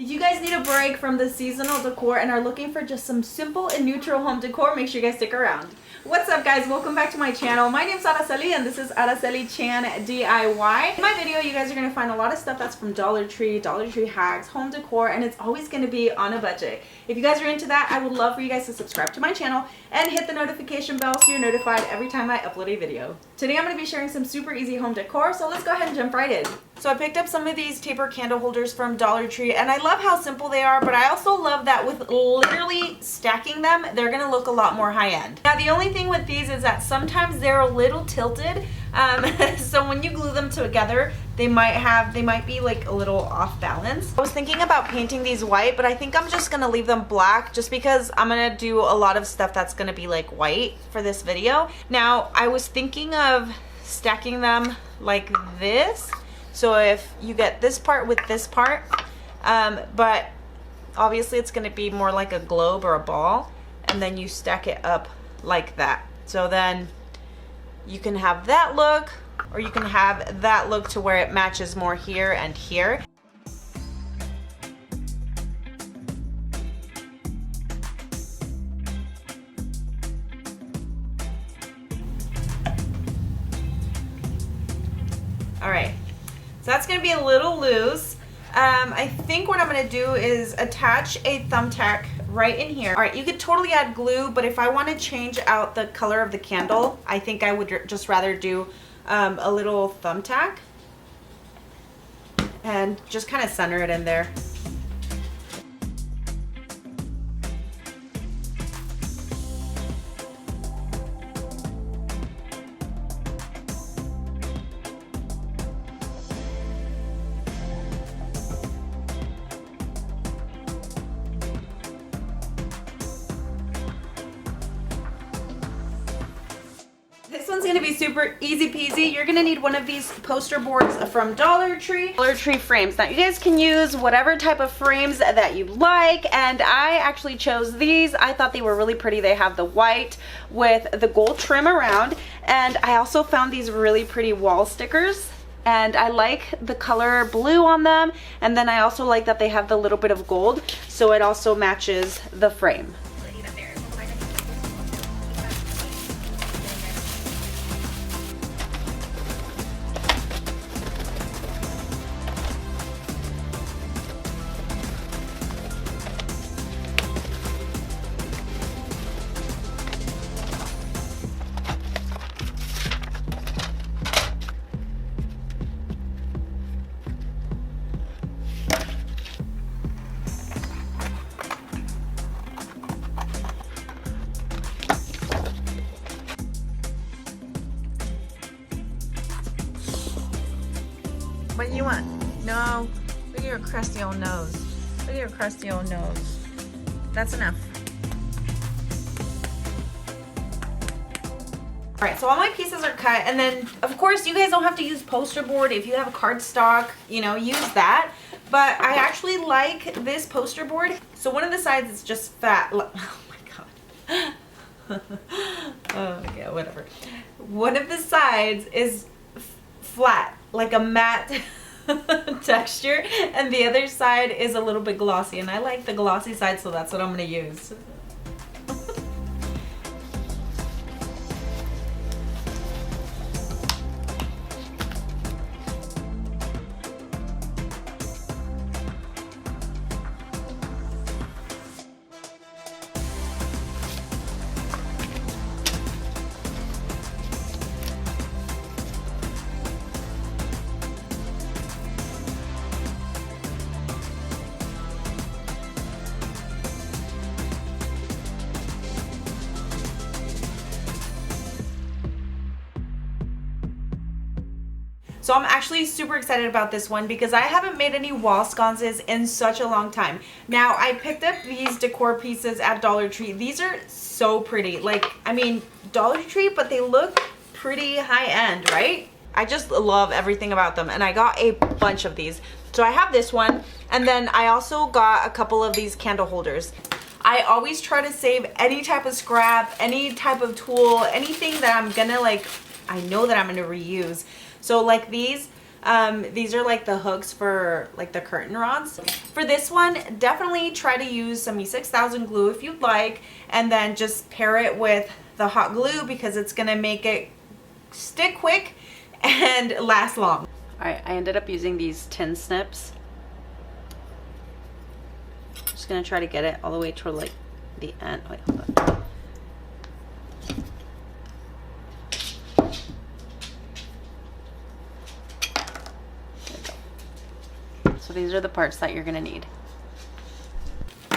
If you guys need a break from the seasonal decor and are looking for just some simple and neutral home decor, make sure you guys stick around. What's up guys, welcome back to my channel. My name's Araceli and this is Aracelichanyt DIY. In my video you guys are going to find a lot of stuff that's from Dollar Tree hacks, home decor, and it's always going to be on a budget. If you guys are into that, I would love for you guys to subscribe to my channel and hit the notification bell so you're notified every time I upload a video. Today I'm going to be sharing some super easy home decor, so let's go ahead and jump right in. So I picked up some of these taper candle holders from Dollar Tree and I love how simple they are, but I also love that with literally stacking them, they're going to look a lot more high-end. Now the only thing with these is that sometimes they're a little tilted, so when you glue them together, they might be like a little off balance. I was thinking about painting these white, but I think I'm just gonna leave them black just because I'm gonna do a lot of stuff that's gonna be like white for this video. Now I was thinking of stacking them like this, so if you get this part with this part, but obviously it's gonna be more like a globe or a ball, and then you stack it up like that. So then you can have that look, or you can have that look to where it matches more here and here. All right, so that's gonna be a little loose. I think what I'm gonna do is attach a thumbtack right in here. All right, you could totally add glue, but if I want to change out the color of the candle, I think I would just rather do a little thumbtack and just kind of center it in there. This one's gonna be super easy peasy. You're gonna need one of these poster boards from Dollar Tree. Dollar Tree frames. Now you guys can use whatever type of frames that you like, and I actually chose these. I thought they were really pretty. They have the white with the gold trim around, and I also found these really pretty wall stickers. And I like the color blue on them, and then I also like that they have the little bit of gold, so it also matches the frame. What do you want? No. Look at your crusty old nose. Look at your crusty old nose. That's enough. Alright, so all my pieces are cut, and then of course you guys don't have to use poster board. If you have a cardstock, you know, use that. But I actually like this poster board. So one of the sides is just fat. Oh my god. Oh, okay, whatever. One of the sides is flat, like a matte texture, and the other side is a little bit glossy, and I like the glossy side, so that's what I'm going to use. So I'm actually super excited about this one because I haven't made any wall sconces in such a long time. Now I picked up these decor pieces at Dollar Tree. These are so pretty. Like, I mean, Dollar Tree, but they look pretty high end, right? I just love everything about them, and I got a bunch of these. So I have this one, and then I also got a couple of these candle holders. I always try to save any type of scrap, any type of tool, anything that I'm gonna like, I know that I'm gonna reuse. So like these, These are like the hooks for like the curtain rods. For this one, definitely try to use some E6000 glue if you'd like, and then just pair it with the hot glue because it's gonna make it stick quick and last long. All right, I ended up using these tin snips. Just gonna try to get it all the way toward like the end. Wait, hold on. So these are the parts that you're gonna need.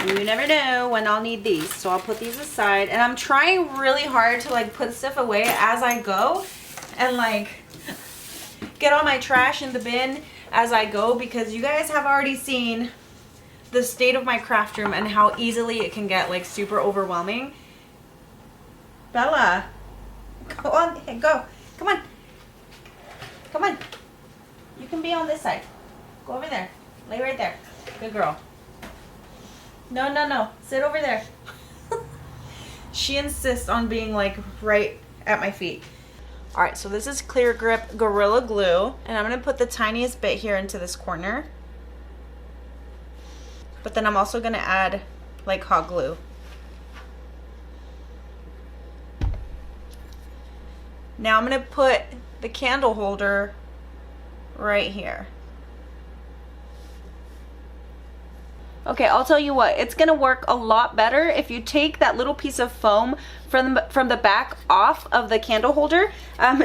You never know when I'll need these, so I'll put these aside. And I'm trying really hard to like put stuff away as I go and like get all my trash in the bin as I go, because you guys have already seen the state of my craft room and how easily it can get like super overwhelming. Bella, go on, go, come on, come on. You can be on this side. Go over there. Lay right there. Good girl. No, no, no. Sit over there. She insists on being like right at my feet. All right, so this is Clear Grip Gorilla Glue, and I'm gonna put the tiniest bit here into this corner. But then I'm also gonna add like hot glue. Now I'm gonna put the candle holder right here. Okay, I'll tell you what, it's gonna work a lot better if you take that little piece of foam from the back off of the candle holder,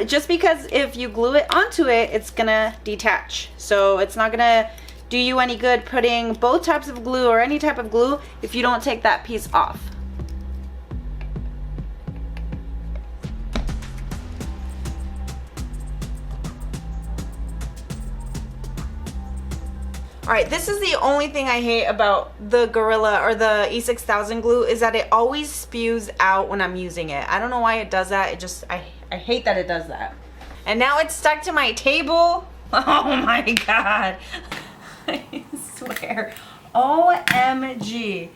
just because if you glue it onto it, it's gonna detach. So it's not gonna do you any good putting both types of glue or any type of glue if you don't take that piece off. All right, this is the only thing I hate about the Gorilla or the E6000 glue, is that it always spews out when I'm using it. I don't know why it does that. It just, I hate that it does that. And now it's stuck to my table. Oh my God. I swear. OMG.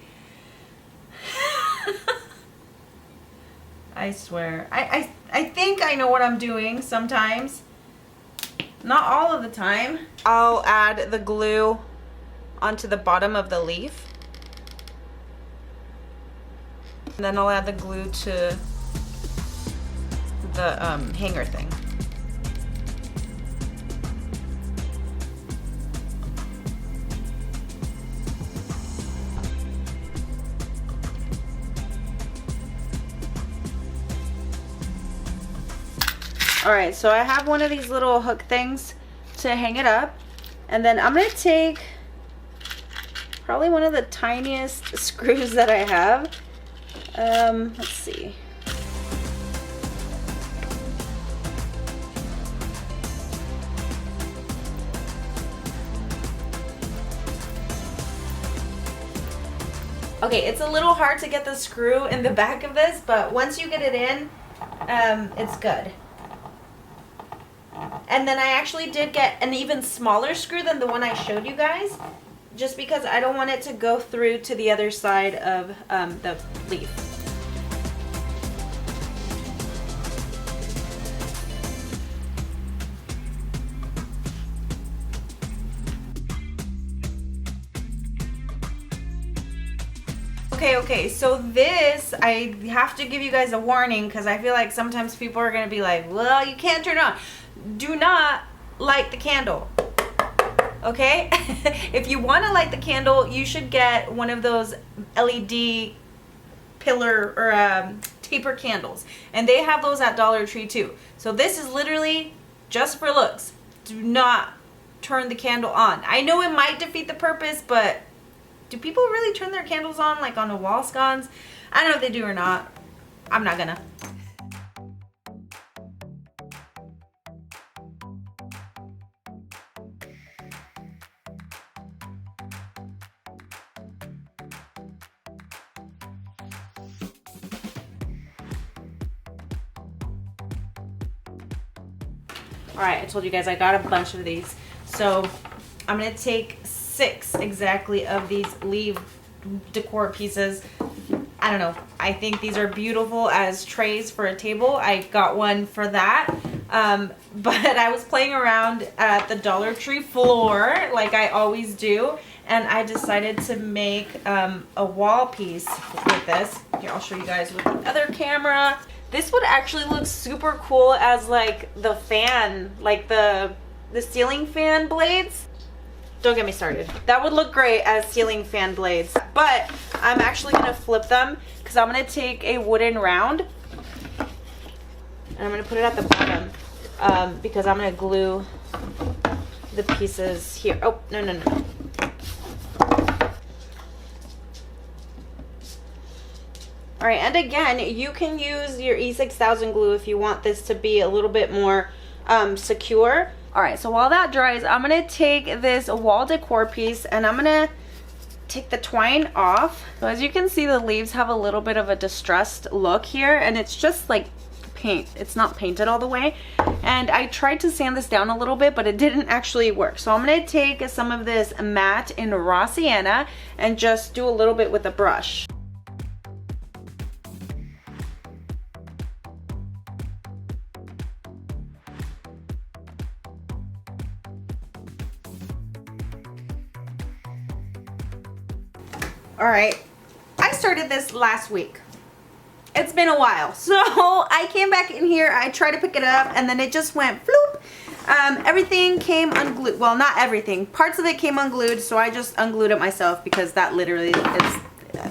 I swear. I think I know what I'm doing sometimes. Not all of the time. I'll add the glue onto the bottom of the leaf. And then I'll add the glue to the hanger thing. Alright, so I have one of these little hook things to hang it up, and then I'm going to take probably one of the tiniest screws that I have. Let's see. Okay, it's a little hard to get the screw in the back of this, but once you get it in, it's good. And then I actually did get an even smaller screw than the one I showed you guys, just because I don't want it to go through to the other side of the leaf. Okay, so this, I have to give you guys a warning because I feel like sometimes people are going to be like, well, you can't turn it on. Do not light the candle, okay? If you want to light the candle, you should get one of those LED pillar or taper candles, and they have those at Dollar Tree too. So this is literally just for looks. Do not turn the candle on. I know it might defeat the purpose, but do people really turn their candles on like on the wall scones? I don't know if they do or not. I'm not gonna. Alright, I told you guys I got a bunch of these. So I'm going to take 6 exactly of these leaf decor pieces. I don't know. I think these are beautiful as trays for a table. I got one for that. But I was playing around at the Dollar Tree floor like I always do, and I decided to make a wall piece with this. Here, I'll show you guys with the other camera. This would actually look super cool as like the fan, like the ceiling fan blades. Don't get me started. That would look great as ceiling fan blades, but I'm actually gonna flip them because I'm gonna take a wooden round and I'm gonna put it at the bottom because I'm gonna glue the pieces here. Oh, no, no, no. All right, and again, you can use your E6000 glue if you want this to be a little bit more secure. All right, so while that dries, I'm gonna take this wall decor piece and I'm gonna take the twine off. So as you can see, the leaves have a little bit of a distressed look here, and it's just like paint. It's not painted all the way. And I tried to sand this down a little bit, but it didn't actually work. So I'm gonna take some of this matte in raw sienna and just do a little bit with a brush. All right, I started this last week. It's been a while. So I came back in here, I tried to pick it up, and then it just went floop. Everything came unglued. Well, not everything. Parts of it came unglued, so I just unglued it myself because that literally is,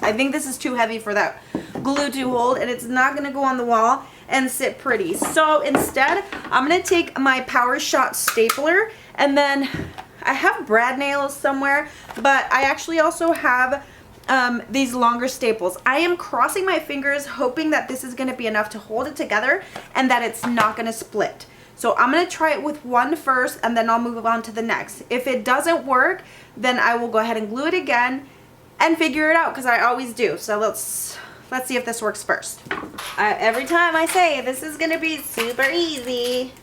I think this is too heavy for that glue to hold, and it's not gonna go on the wall and sit pretty. So instead, I'm gonna take my Power Shot stapler, and then I have brad nails somewhere, but I actually also have these longer staples. I am crossing my fingers hoping that this is going to be enough to hold it together and that it's not going to split. So I'm going to try it with one first and then I'll move on to the next. If it doesn't work, then I will go ahead and glue it again and figure it out because I always do. So let's see if this works first. Every time I say this is going to be super easy.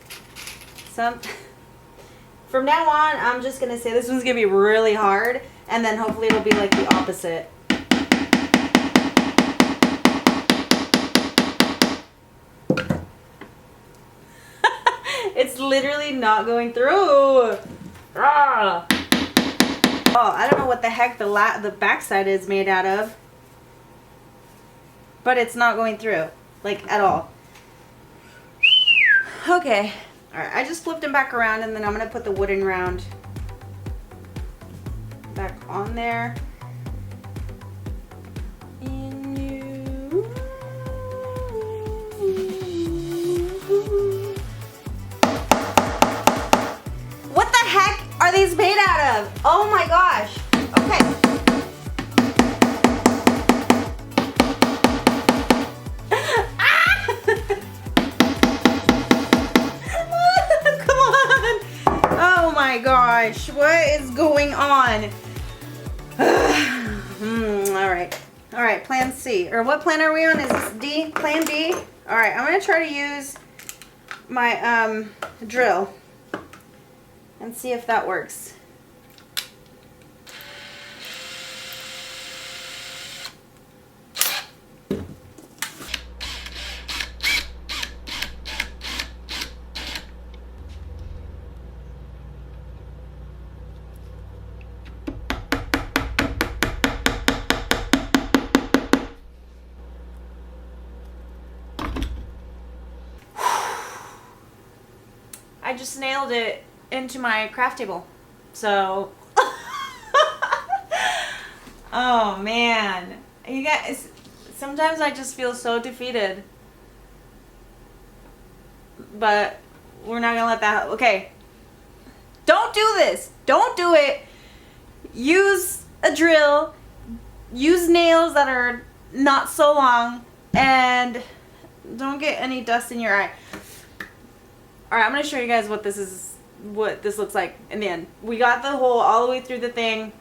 From now on, I'm just going to say this one's going to be really hard, and then hopefully it'll be like the opposite. It's literally not going through. Ah. Oh, I don't know what the heck the backside is made out of, but it's not going through, like, at all. Okay. All right, I just flipped them back around, and then I'm gonna put the wooden round back on there. What the heck are these made out of? Oh my gosh. Okay. Oh my gosh, what is going on? All right, plan C. Or what plan are we on? Is this D? Plan D? All right, I'm gonna try to use my drill and see if that works. I just nailed it into my craft table. So, oh man. You guys, sometimes I just feel so defeated. But we're not gonna let that, okay. Don't do this. Don't do it. Use a drill. Use nails that are not so long. And don't get any dust in your eye. All right, I'm gonna show you guys what this looks like in the end. We got the hole all the way through the thing.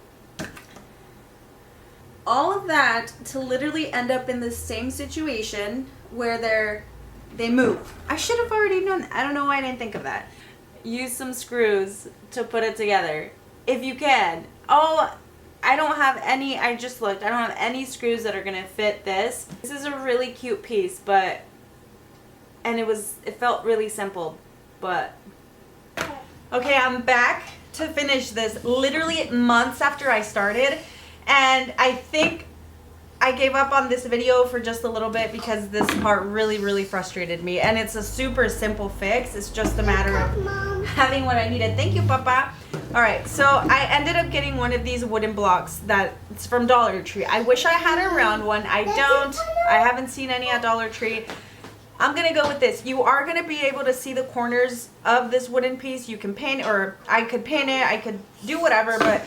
All of that to literally end up in the same situation where they move. I should have already known that. I don't know why I didn't think of that. Use some screws to put it together if you can. Oh, I don't have any, I just looked. I don't have any screws that are gonna fit this. This is a really cute piece, and it felt really simple. but okay, I'm back to finish this literally months after I started, and I think I gave up on this video for just a little bit because this part really frustrated me, and it's a super simple fix. It's just a matter of having what I needed. Thank you, Papa. All right, so I ended up getting one of these wooden blocks that's from Dollar Tree. I wish I had a round one. I don't. I haven't seen any at Dollar Tree. I'm gonna go with this. You are gonna be able to see the corners of this wooden piece. You can paint, or I could paint it, I could do whatever, but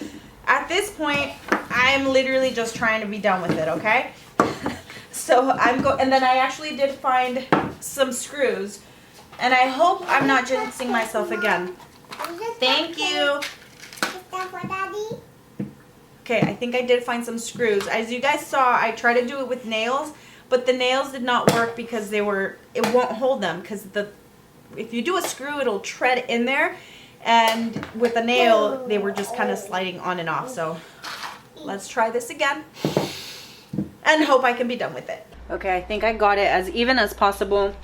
at this point, I'm literally just trying to be done with it, okay? So and then I actually did find some screws, and I hope I'm not jinxing myself again. Thank you. Okay, I think I did find some screws. As you guys saw, I tried to do it with nails, but the nails did not work because it won't hold them, because if you do a screw, it'll tread in there, and with a nail, they were just kind of sliding on and off. So let's try this again and hope I can be done with it. Okay, I think I got it as even as possible.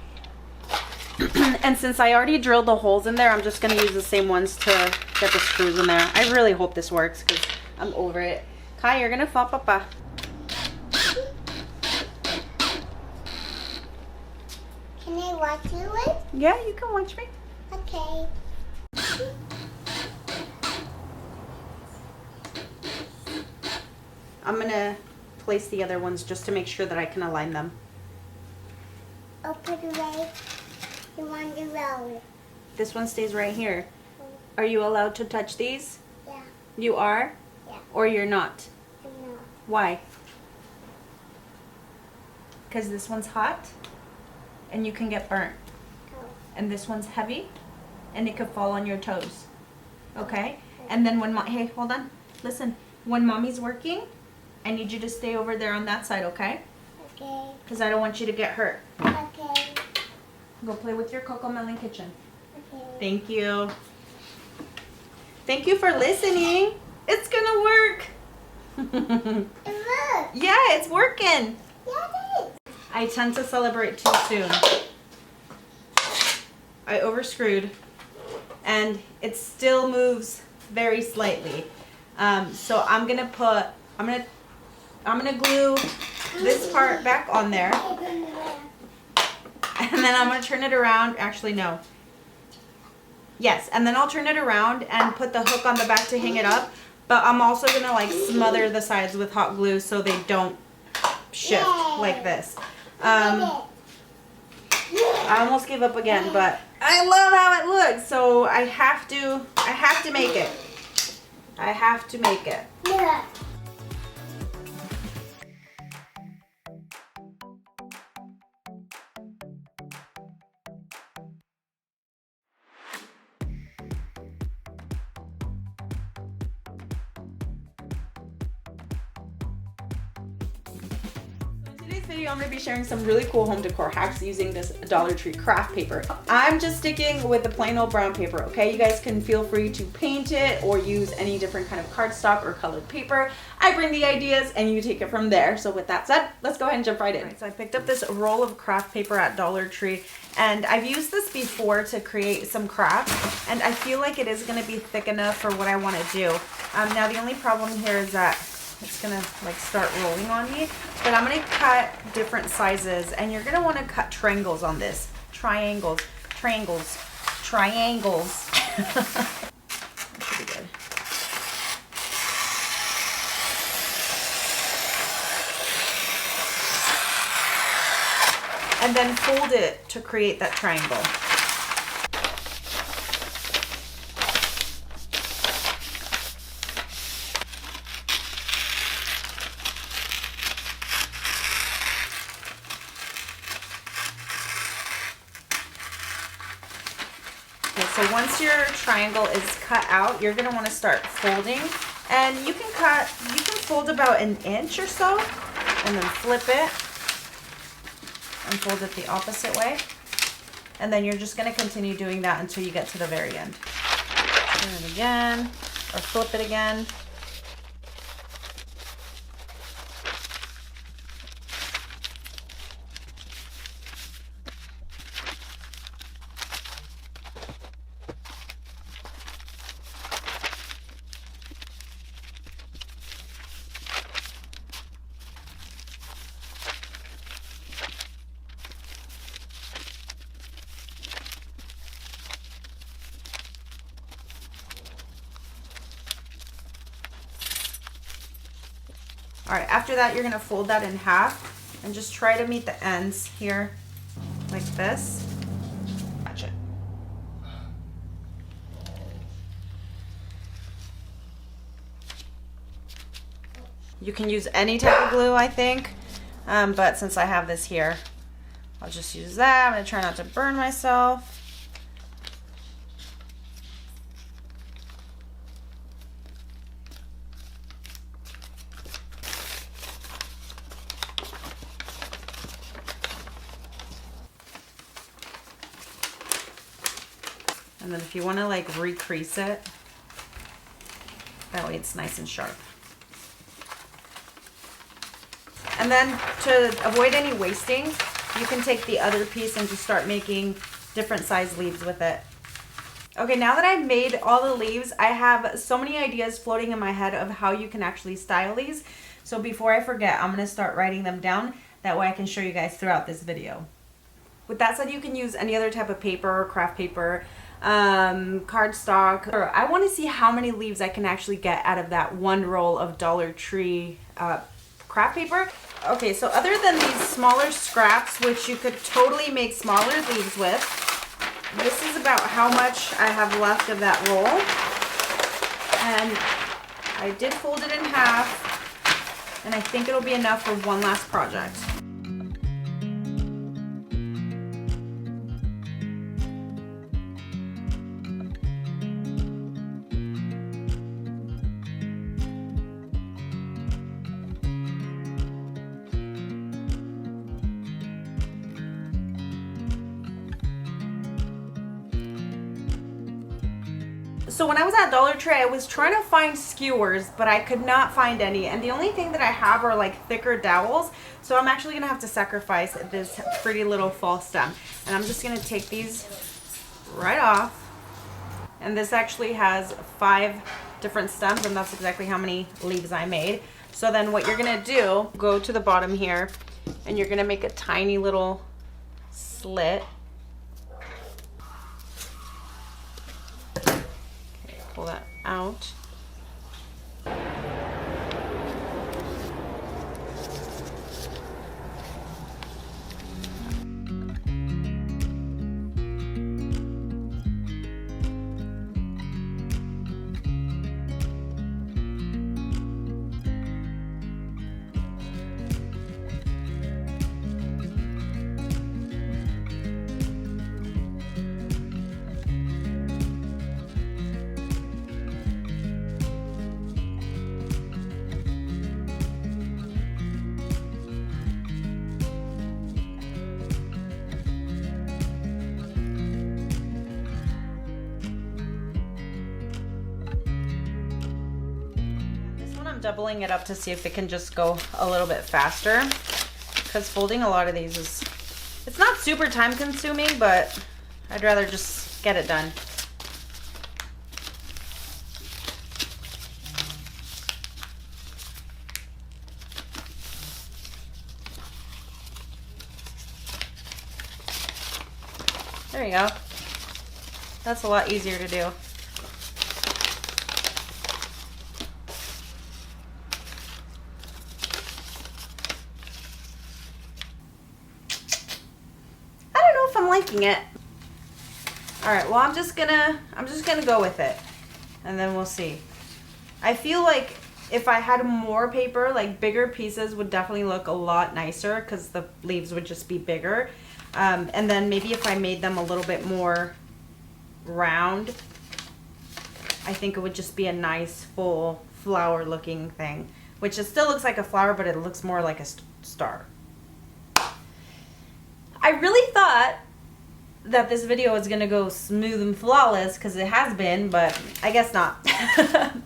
And since I already drilled the holes in there, I'm just going to use the same ones to get the screws in there. I really hope this works because I'm over it. Kai, you're going to fall, Papa. Can I watch you? Yeah, you can watch me. Okay. I'm going to place the other ones just to make sure that I can align them. Open the way. You want the road. This one stays right here. Are you allowed to touch these? Yeah. You are? Yeah. Or you're not? No. Why? Because this one's hot and you can get burnt. Oh. And this one's heavy and it could fall on your toes. Okay? And then hey, hold on. Listen, when mommy's working, I need you to stay over there on that side, okay? Okay. Because I don't want you to get hurt. Okay. Go play with your Cocomelon kitchen. Okay. Thank you. Thank you for listening. It's gonna work. Look. Yeah, it's working. Yeah, it is. I tend to celebrate too soon. I overscrewed and it still moves very slightly. So I'm gonna glue this part back on there, and then I'm gonna turn it around. Actually, no. Yes, and then I'll turn it around and put the hook on the back to hang it up. But I'm also gonna like smother the sides with hot glue so they don't shift like this. I almost gave up again, but I love how it looks, so I have to make it. I have to make it. Yeah. Video, I'm going to be sharing some really cool home decor hacks using this Dollar Tree craft paper. I'm just sticking with the plain old brown paper, okay? You guys can feel free to paint it or use any different kind of cardstock or colored paper. I bring the ideas and you take it from there. So with that said, let's go ahead and jump right in. All right, so I picked up this roll of craft paper at Dollar Tree, and I've used this before to create some crafts, and I feel like it is going to be thick enough for what I want to do. Now the only problem here is that it's gonna like start rolling on me, but I'm gonna cut different sizes, and you're gonna want to cut triangles on this. Triangles. That should be good. And then fold it to create that triangle. So once your triangle is cut out, you're going to want to start folding, and you can fold about 1 inch or so, and then flip it and fold it the opposite way, and then you're just going to continue doing that until you get to the very end. Turn it again, or flip it again. All right, after that, you're gonna fold that in half and just try to meet the ends here like this. Gotcha. You can use any type of glue, I think, but since I have this here, I'll just use that. I'm gonna try not to burn myself. And then if you want to like recrease it, that way it's nice and sharp. And then to avoid any wasting, you can take the other piece and just start making different size leaves with it. Okay, now that I've made all the leaves, I have so many ideas floating in my head of how you can actually style these. So before I forget, I'm gonna start writing them down. That way I can show you guys throughout this video. With that said, you can use any other type of paper, craft paper, cardstock. I want to see how many leaves I can actually get out of that one roll of Dollar Tree craft paper. Okay, so other than these smaller scraps, which you could totally make smaller leaves with, this is about how much I have left of that roll. And I did fold it in half, and I think it'll be enough for one last project. So when I was at Dollar Tree, I was trying to find skewers, but I could not find any. And the only thing that I have are like thicker dowels. So I'm actually gonna have to sacrifice this pretty little fall stem. And I'm just gonna take these right off. And this actually has 5 different stems, and that's exactly how many leaves I made. So then what you're gonna do, go to the bottom here, and you're gonna make a tiny little slit. Pull that out. Doubling it up to see if it can just go a little bit faster, because folding a lot of these it's not super time consuming, but I'd rather just get it done. There you go. That's a lot easier to do. I'm liking it. All right, well, I'm just gonna go with it, and then we'll see. I feel like if I had more paper, like bigger pieces would definitely look a lot nicer, because the leaves would just be bigger. And then maybe if I made them a little bit more round, I think it would just be a nice full flower looking thing, which it still looks like a flower, but it looks more like a star. I really thought that this video was gonna go smooth and flawless, because it has been, but I guess not.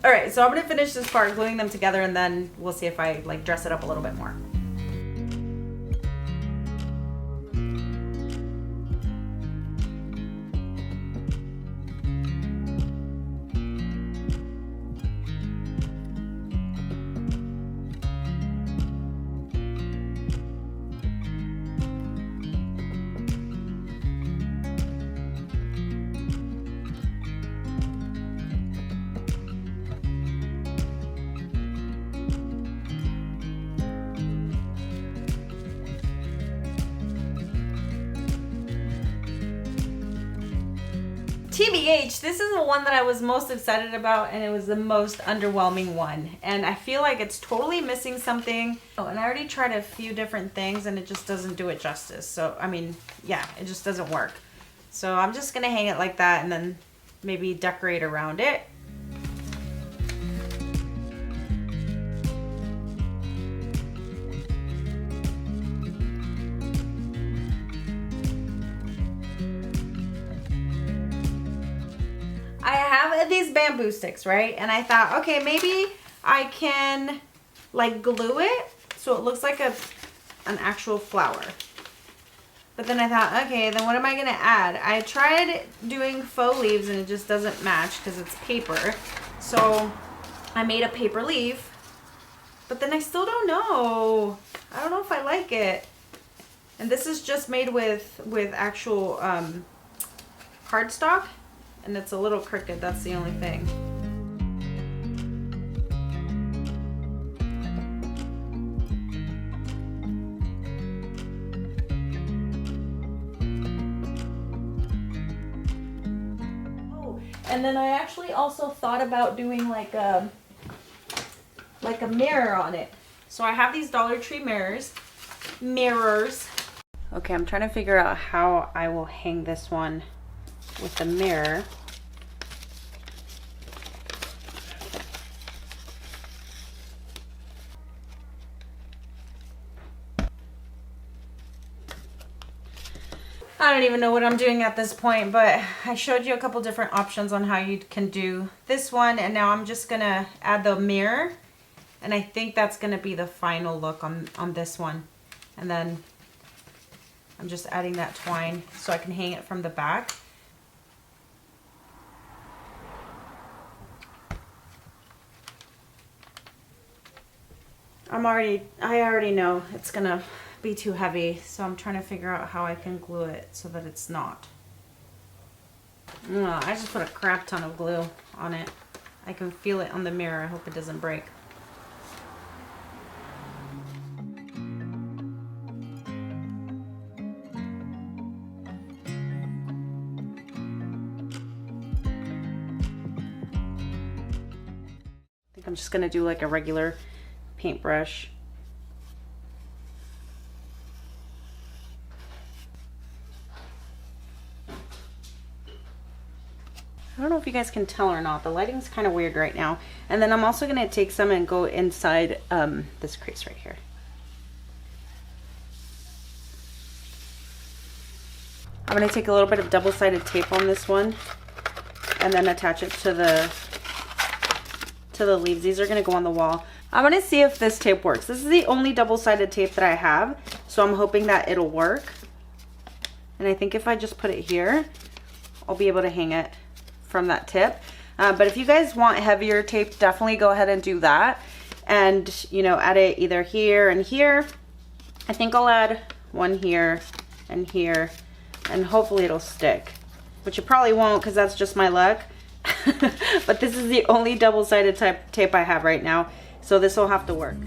All right, so I'm gonna finish this part gluing them together, and then we'll see if I like dress it up a little bit more. TBH, this is the one that I was most excited about, and it was the most underwhelming one. And I feel like it's totally missing something. Oh, and I already tried a few different things and it just doesn't do it justice. So, I mean, yeah, it just doesn't work. So I'm just gonna hang it like that and then maybe decorate around it. I have these bamboo sticks, right? And I thought, okay, maybe I can like glue it so it looks like an actual flower. But then I thought, okay, then what am I gonna add? I tried doing faux leaves and it just doesn't match because it's paper. So I made a paper leaf, but then I still don't know. I don't know if I like it. And this is just made with actual cardstock. And it's a little crooked, that's the only thing. Oh, and then I actually also thought about doing like a mirror on it. So I have these Dollar Tree mirrors. Okay, I'm trying to figure out how I will hang this one with the mirror. I don't even know what I'm doing at this point, but I showed you a couple different options on how you can do this one, and now I'm just gonna add the mirror, and I think that's gonna be the final look on this one. And then I'm just adding that twine so I can hang it from the back. I already know it's gonna be too heavy, so I'm trying to figure out how I can glue it so that it's not. I just put a crap ton of glue on it. I can feel it on the mirror. I hope it doesn't break. I think I'm just gonna do like a regular paintbrush. I don't know if you guys can tell or not. The lighting's kind of weird right now. And then I'm also going to take some and go inside this crease right here. I'm going to take a little bit of double-sided tape on this one and then attach it to the leaves. These are going to go on the wall. I'm going to see if this tape works. This is the only double-sided tape that I have, so I'm hoping that it'll work. And I think if I just put it here, I'll be able to hang it from that tip. But if you guys want heavier tape, definitely go ahead and do that. And, you know, add it either here and here. I think I'll add one here and here, and hopefully it'll stick. Which it probably won't because that's just my luck. But this is the only double-sided tape I have right now, so this will have to work.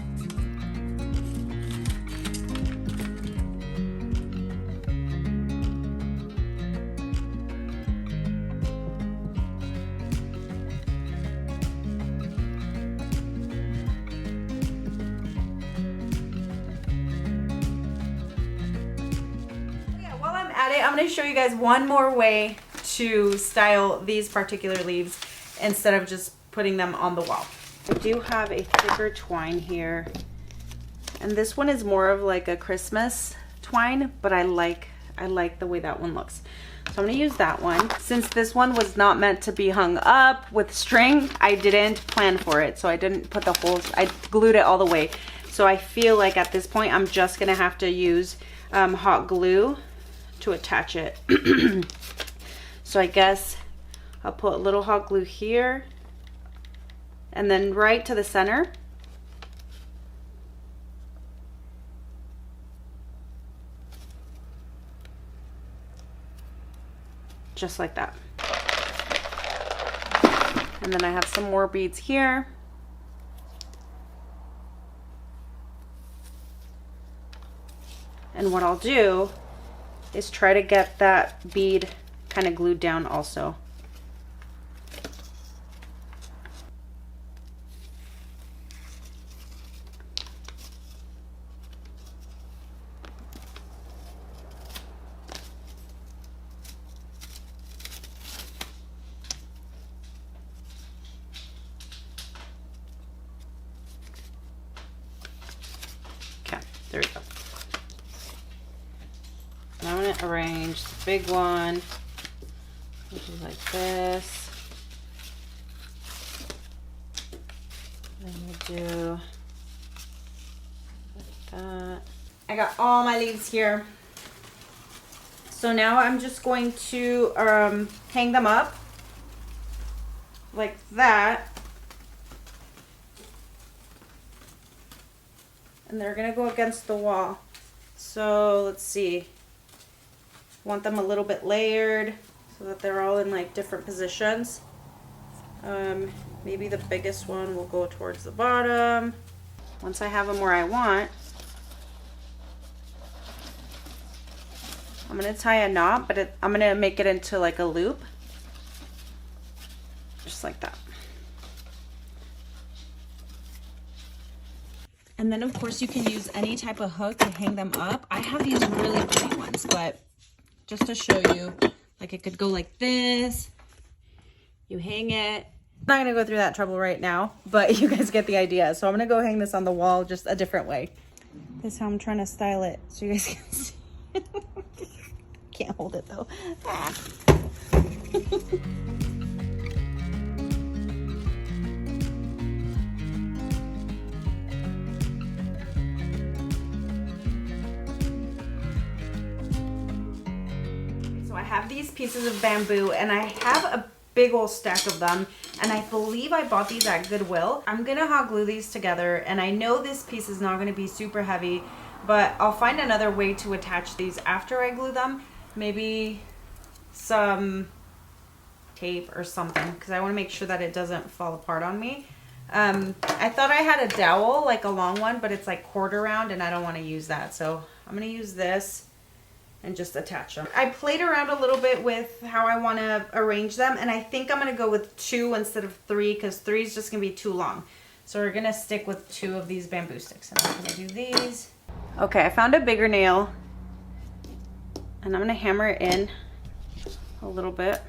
I'm going to show you guys one more way to style these particular leaves instead of just putting them on the wall. I do have a thicker twine here, and this one is more of like a Christmas twine, but I like the way that one looks. So I'm going to use that one. Since this one was not meant to be hung up with string, I didn't plan for it, so I didn't put the holes. I glued it all the way. So I feel like at this point I'm just going to have to use hot glue to attach it. So I guess I'll put a little hot glue here and then right to the center. Just like that. And then I have some more beads here. And what I'll do is try to get that bead kind of glued down also. There we go. And I'm going to arrange the big one, which is like this. Then we'll do like that. I got all my leaves here. So now I'm just going to hang them up like that. And they're gonna go against the wall. So let's see. Want them a little bit layered so that they're all in like different positions. Maybe the biggest one will go towards the bottom. Once I have them where I want, I'm gonna tie a knot, but I'm gonna make it into like a loop. Just like that. And then of course you can use any type of hook to hang them up. I have these really pretty ones, but just to show you, like it could go like this. You hang it. I'm not gonna go through that trouble right now, but you guys get the idea. So I'm gonna go hang this on the wall just a different way. This is how I'm trying to style it so you guys can see. Can't hold it though. So I have these pieces of bamboo and I have a big old stack of them, and I believe I bought these at Goodwill. I'm gonna hot glue these together, and I know this piece is not gonna be super heavy, but I'll find another way to attach these after I glue them. Maybe some tape or something, because I want to make sure that it doesn't fall apart on me. I thought I had a dowel, like a long one, but it's like quarter round and I don't want to use that. So I'm going to use this and just attach them. I played around a little bit with how I want to arrange them, and I think I'm going to go with 2 instead of 3, because 3 is just going to be too long. So we're going to stick with 2 of these bamboo sticks, and I'm going to do these. Okay, I found a bigger nail, and I'm going to hammer it in a little bit.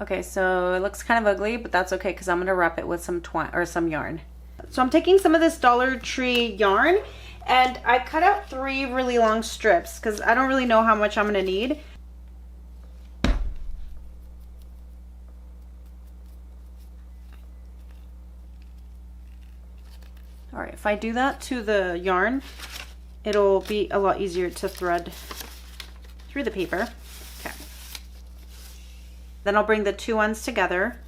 Okay, so it looks kind of ugly, but that's okay because I'm going to wrap it with some twine or some yarn. So I'm taking some of this Dollar Tree yarn, and I cut out 3 really long strips because I don't really know how much I'm going to need. All right, if I do that to the yarn, it'll be a lot easier to thread through the paper. Okay. Then I'll bring the 2 ends together.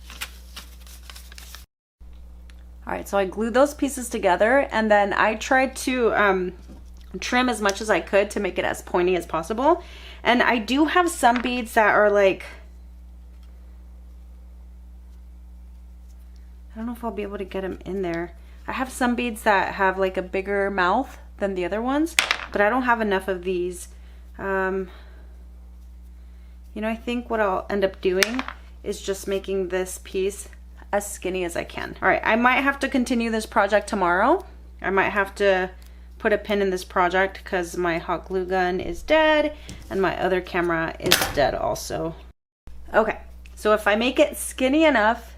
All right, so I glued those pieces together, and then I tried to trim as much as I could to make it as pointy as possible. And I do have some beads that are like, I don't know if I'll be able to get them in there. I have some beads that have like a bigger mouth than the other ones, but I don't have enough of these. You know, I think what I'll end up doing is just making this piece as skinny as I can. All right, I might have to continue this project tomorrow. I might have to put a pin in this project because my hot glue gun is dead and my other camera is dead also. Okay, so if I make it skinny enough,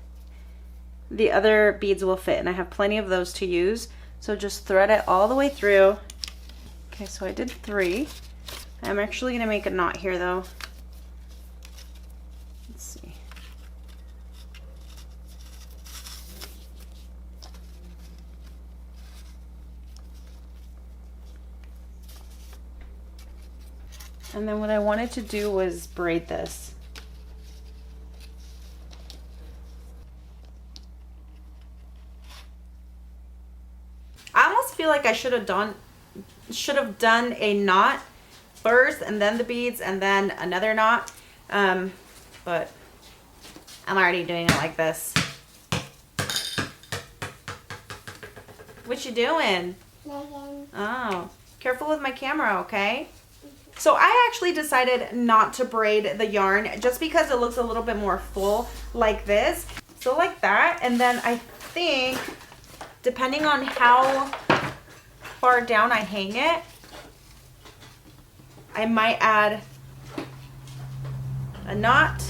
the other beads will fit, and I have plenty of those to use. So just thread it all the way through. Okay, so I did 3. I'm actually gonna make a knot here though. Let's see. And then what I wanted to do was braid this. I almost feel like I should have done a knot first and then the beads and then another knot, but I'm already doing it like this. What you doing? Megan. Oh, careful with my camera, okay? So I actually decided not to braid the yarn just because it looks a little bit more full like this. So like that, and then I think depending on how far down I hang it, I might add a knot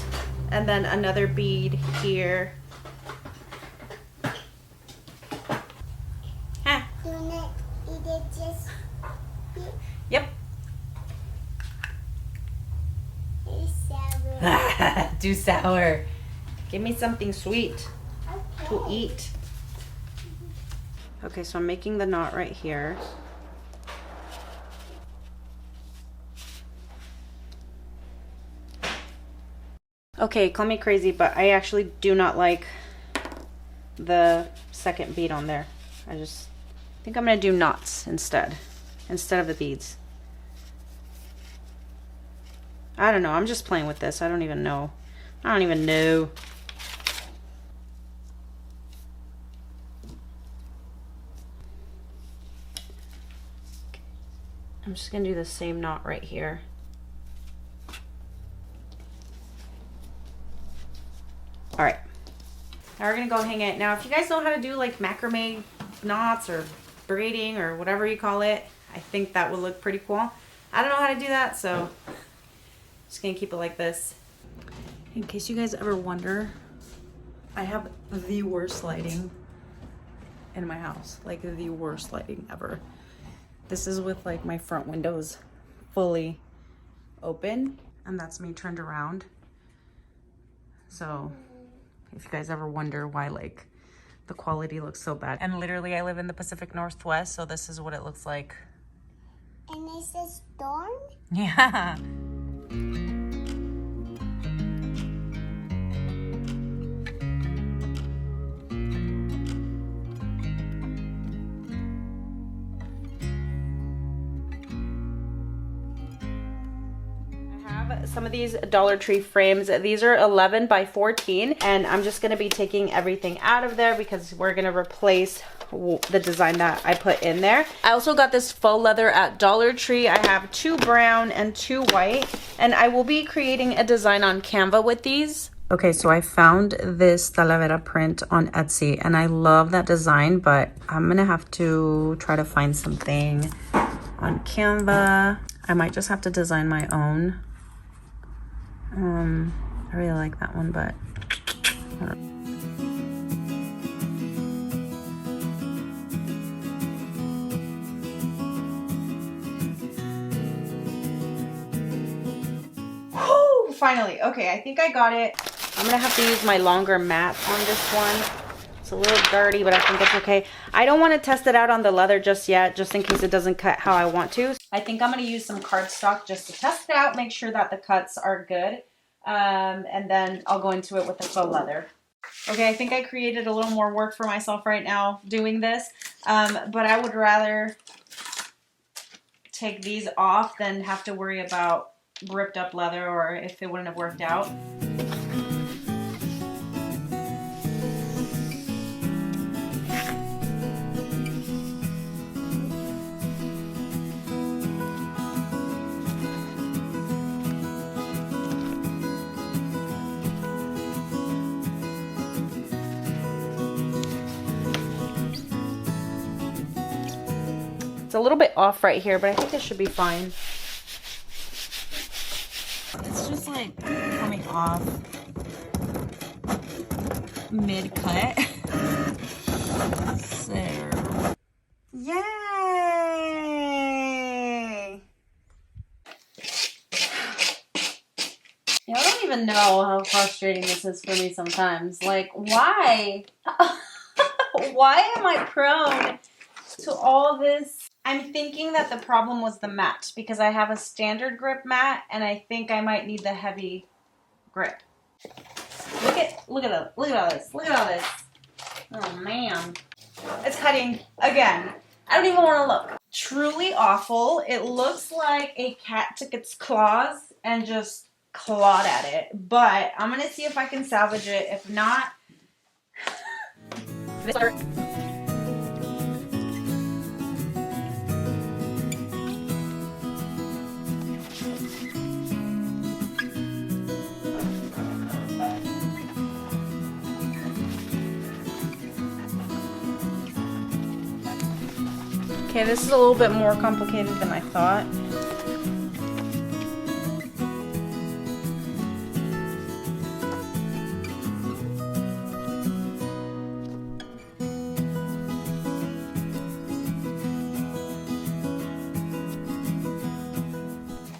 and then another bead here. Huh. You wanna eat it just Yep. it's sour. Too sour. Give me something sweet to Okay. eat. Okay, so I'm making the knot right here. Okay, call me crazy, but I actually do not like the second bead on there. I just think I'm gonna do knots instead of the beads. I don't know, I'm just playing with this. I don't even know. I'm just gonna do the same knot right here. All right, now we're gonna go hang it. Now, if you guys know how to do like macrame knots or braiding or whatever you call it, I think that would look pretty cool. I don't know how to do that, so just gonna keep it like this. In case you guys ever wonder, I have the worst lighting in my house, like the worst lighting ever. This is with like my front windows fully open, and that's me turned around. So if you guys ever wonder why like the quality looks so bad. And literally I live in the Pacific Northwest, so this is what it looks like. And it's a storm? Yeah. Some of these Dollar Tree frames. These are 11 by 14, and I'm just going to be taking everything out of there because we're going to replace the design that I put in there. I also got this faux leather at Dollar Tree. I have 2 brown and 2 white, and I will be creating a design on Canva with these. Okay, so I found this Talavera print on Etsy, and I love that design, but I'm going to have to try to find something on Canva. I might just have to design my own. I really like that one, but whew, finally. Okay, I think I got it. I'm gonna have to use my longer mat on this one. It's a little dirty, but I think it's okay. I don't want to test it out on the leather just yet, just in case it doesn't cut how I want to. I think I'm going to use some cardstock just to test it out, make sure that the cuts are good. And then I'll go into it with the faux leather. Okay, I think I created a little more work for myself right now doing this, but I would rather take these off than have to worry about ripped up leather or if it wouldn't have worked out. It's a little bit off right here, but I think it should be fine. It's just like coming off mid-cut. So, yay! Y'all don't even know how frustrating this is for me sometimes. Like, why? Why am I prone to all this? I'm thinking that the problem was the mat because I have a standard grip mat and I think I might need the heavy grip. Look at all this. Look at all this. Oh man. It's cutting again. I don't even want to look. Truly awful. It looks like a cat took its claws and just clawed at it. But I'm going to see if I can salvage it. If not, this hurt. Okay, this is a little bit more complicated than I thought.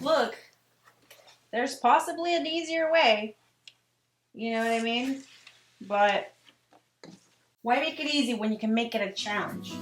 Look, there's possibly an easier way. You know what I mean? But why make it easy when you can make it a challenge?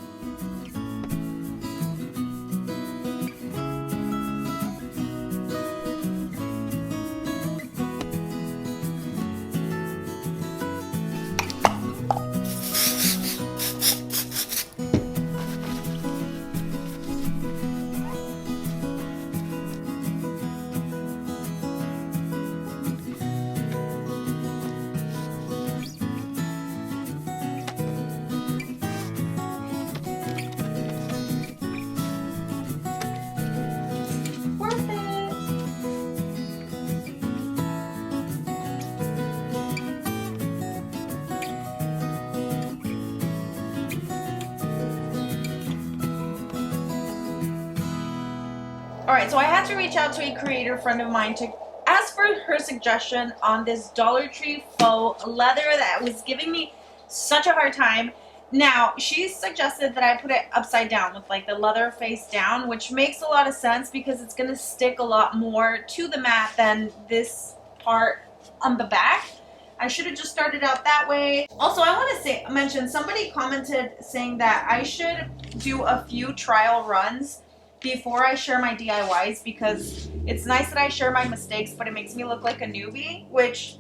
Alright, so I had to reach out to a creator friend of mine to ask for her suggestion on this Dollar Tree faux leather that was giving me such a hard time. Now, she suggested that I put it upside down with like the leather face down, which makes a lot of sense because it's going to stick a lot more to the mat than this part on the back. I should have just started out that way. Also, I want to mention, somebody commented saying that I should do a few trial runs before I share my DIYs, because it's nice that I share my mistakes, but it makes me look like a newbie, which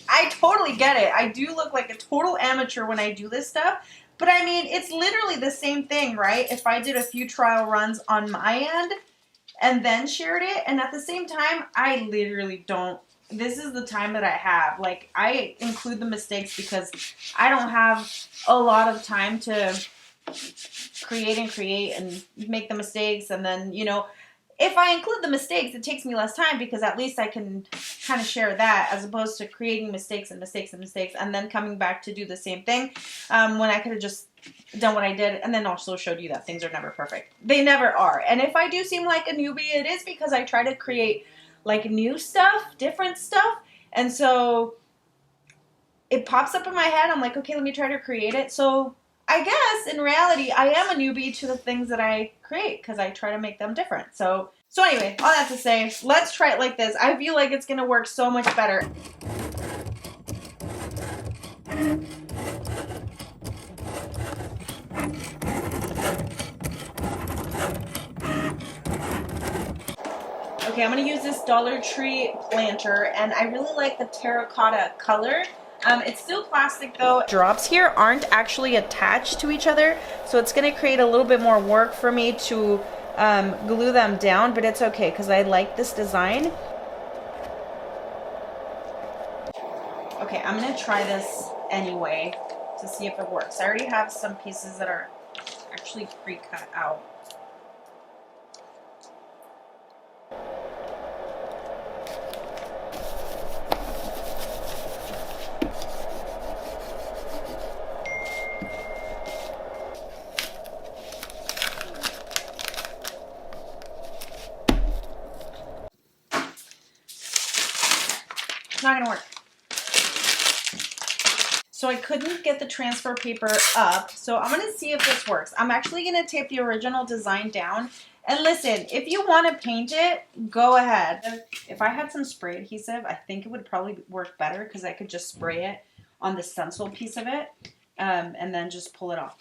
I totally get it. I do look like a total amateur when I do this stuff, but I mean, it's literally the same thing, right? If I did a few trial runs on my end and then shared it, and at the same time, I literally don't. This is the time that I have. Like, I include the mistakes because I don't have a lot of time to create and make the mistakes, and then, you know, if I include the mistakes, it takes me less time because at least I can kind of share that, as opposed to creating mistakes and then coming back to do the same thing, when I could have just done what I did and then also showed you that things are never perfect. They never are. And if I do seem like a newbie, it is because I try to create like new stuff, different stuff, and so it pops up in my head. I'm like, okay, let me try to create it. So I guess in reality, I am a newbie to the things that I create because I try to make them different. So anyway, all that to say, let's try it like this. I feel like it's going to work so much better. Okay, I'm going to use this Dollar Tree planter, and I really like the terracotta color. It's still plastic though. Drops here aren't actually attached to each other, so it's going to create a little bit more work for me to glue them down, but it's okay because I like this design. Okay, I'm going to try this anyway to see if it works. I already have some pieces that are actually pre-cut out. It's not gonna work. So I couldn't get the transfer paper up, so I'm gonna see if this works. I'm actually gonna tape the original design down. And listen, if you want to paint it, go ahead. If I had some spray adhesive, I think it would probably work better because I could just spray it on the stencil piece of it, and then just pull it off.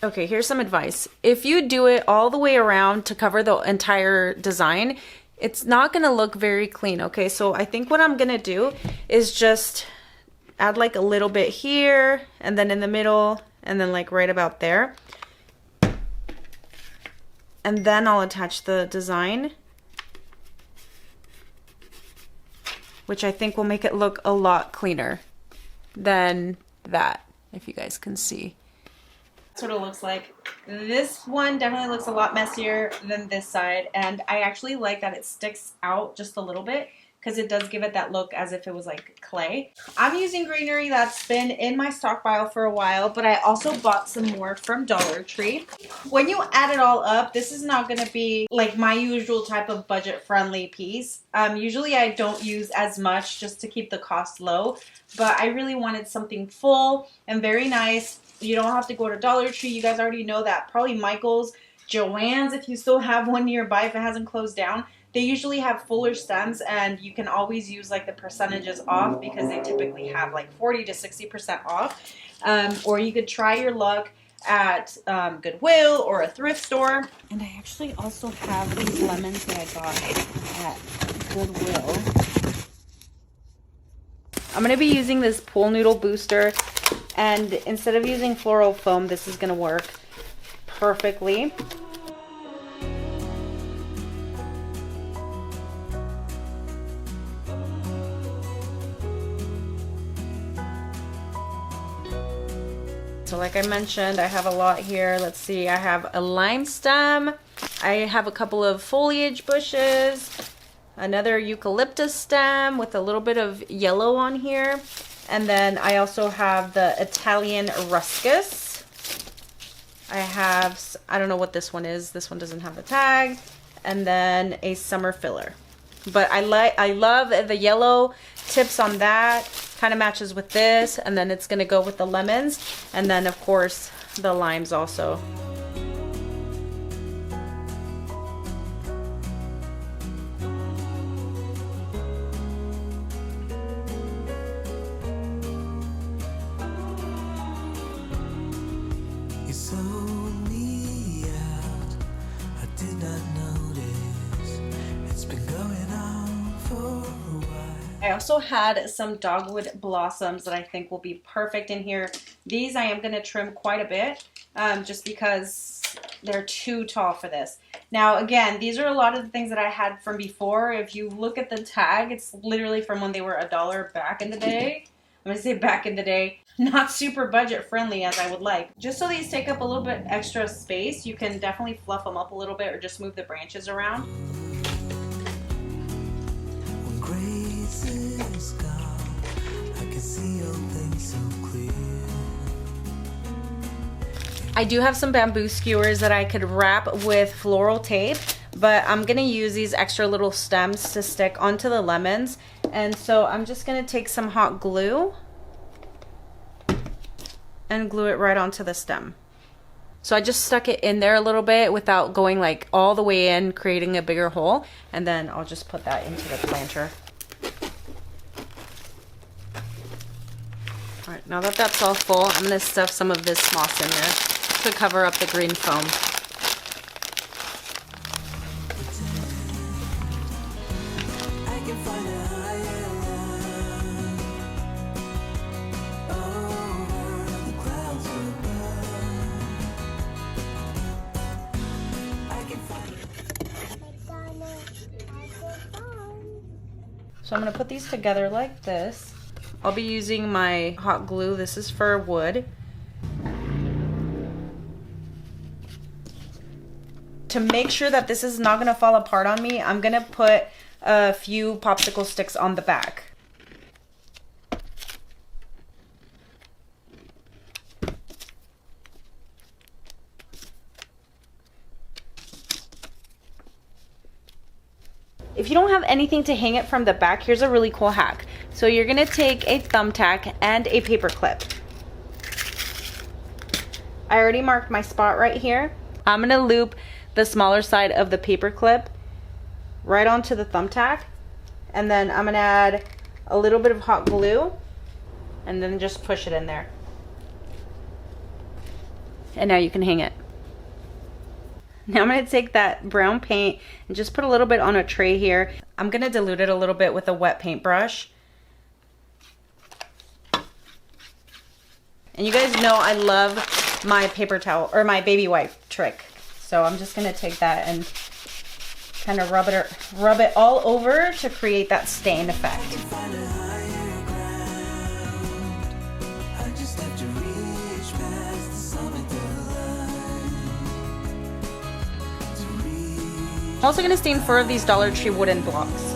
Okay, here's some advice. If you do it all the way around to cover the entire design, it's not gonna look very clean, okay? So I think what I'm gonna do is just add like a little bit here, and then in the middle, and then like right about there. And then I'll attach the design, which I think will make it look a lot cleaner than that, if you guys can see. That's what it looks like. This one definitely looks a lot messier than this side, and I actually like that it sticks out just a little bit because it does give it that look as if it was like clay. I'm using greenery that's been in my stockpile for a while, but I also bought some more from Dollar Tree. When you add it all up, this is not going to be like my usual type of budget-friendly piece. Usually I don't use as much just to keep the cost low, but I really wanted something full and very nice. You don't have to go to Dollar Tree. You guys already know that. Probably Michael's, Joann's, if you still have one nearby, if it hasn't closed down. They usually have fuller stems, and you can always use like the percentages off because they typically have like 40 to 60% off. Or you could try your luck at Goodwill or a thrift store. And I actually also have these lemons that I got at Goodwill. I'm going to be using this pool noodle booster, and instead of using floral foam, this is going to work perfectly. So like I mentioned, I have a lot here. Let's see, I have a lime stem. I have a couple of foliage bushes, another eucalyptus stem with a little bit of yellow on here. And then I also have the Italian ruscus. I have, I don't know what this one is. This one doesn't have the tag. And then a summer filler. But I love the yellow tips on that. Kind of matches with this, and then it's gonna go with the lemons, and then of course the limes also. You sold me out. I did not notice. It's been going on for a while. I also had some dogwood blossoms that I think will be perfect in here. These I am going to trim quite a bit just because they're too tall for this. Now again, these are a lot of the things that I had from before. If you look at the tag, it's literally from when they were $1 back in the day. I'm going to say back in the day. Not super budget friendly as I would like. Just so these take up a little bit extra space, you can definitely fluff them up a little bit or just move the branches around. I do have some bamboo skewers that I could wrap with floral tape, but I'm gonna use these extra little stems to stick onto the lemons. And so I'm just gonna take some hot glue and glue it right onto the stem. So I just stuck it in there a little bit without going like all the way in, creating a bigger hole. And then I'll just put that into the planter. All right, now that that's all full, I'm gonna stuff some of this moss in there to cover up the green foam. So I'm gonna put these together like this. I'll be using my hot glue. This is for wood. To make sure that this is not gonna fall apart on me, I'm gonna put a few popsicle sticks on the back. If you don't have anything to hang it from the back, here's a really cool hack. So you're gonna take a thumbtack and a paper clip. I already marked my spot right here. I'm gonna loop the smaller side of the paper clip right onto the thumbtack, and then I'm gonna add a little bit of hot glue and then just push it in there. And now you can hang it. Now I'm gonna take that brown paint and just put a little bit on a tray here. I'm gonna dilute it a little bit with a wet paintbrush. And you guys know I love my paper towel or my baby wipe trick. So I'm just gonna take that and kind of rub it all over to create that stain effect. I'm also gonna stain 4 of these Dollar Tree wooden blocks.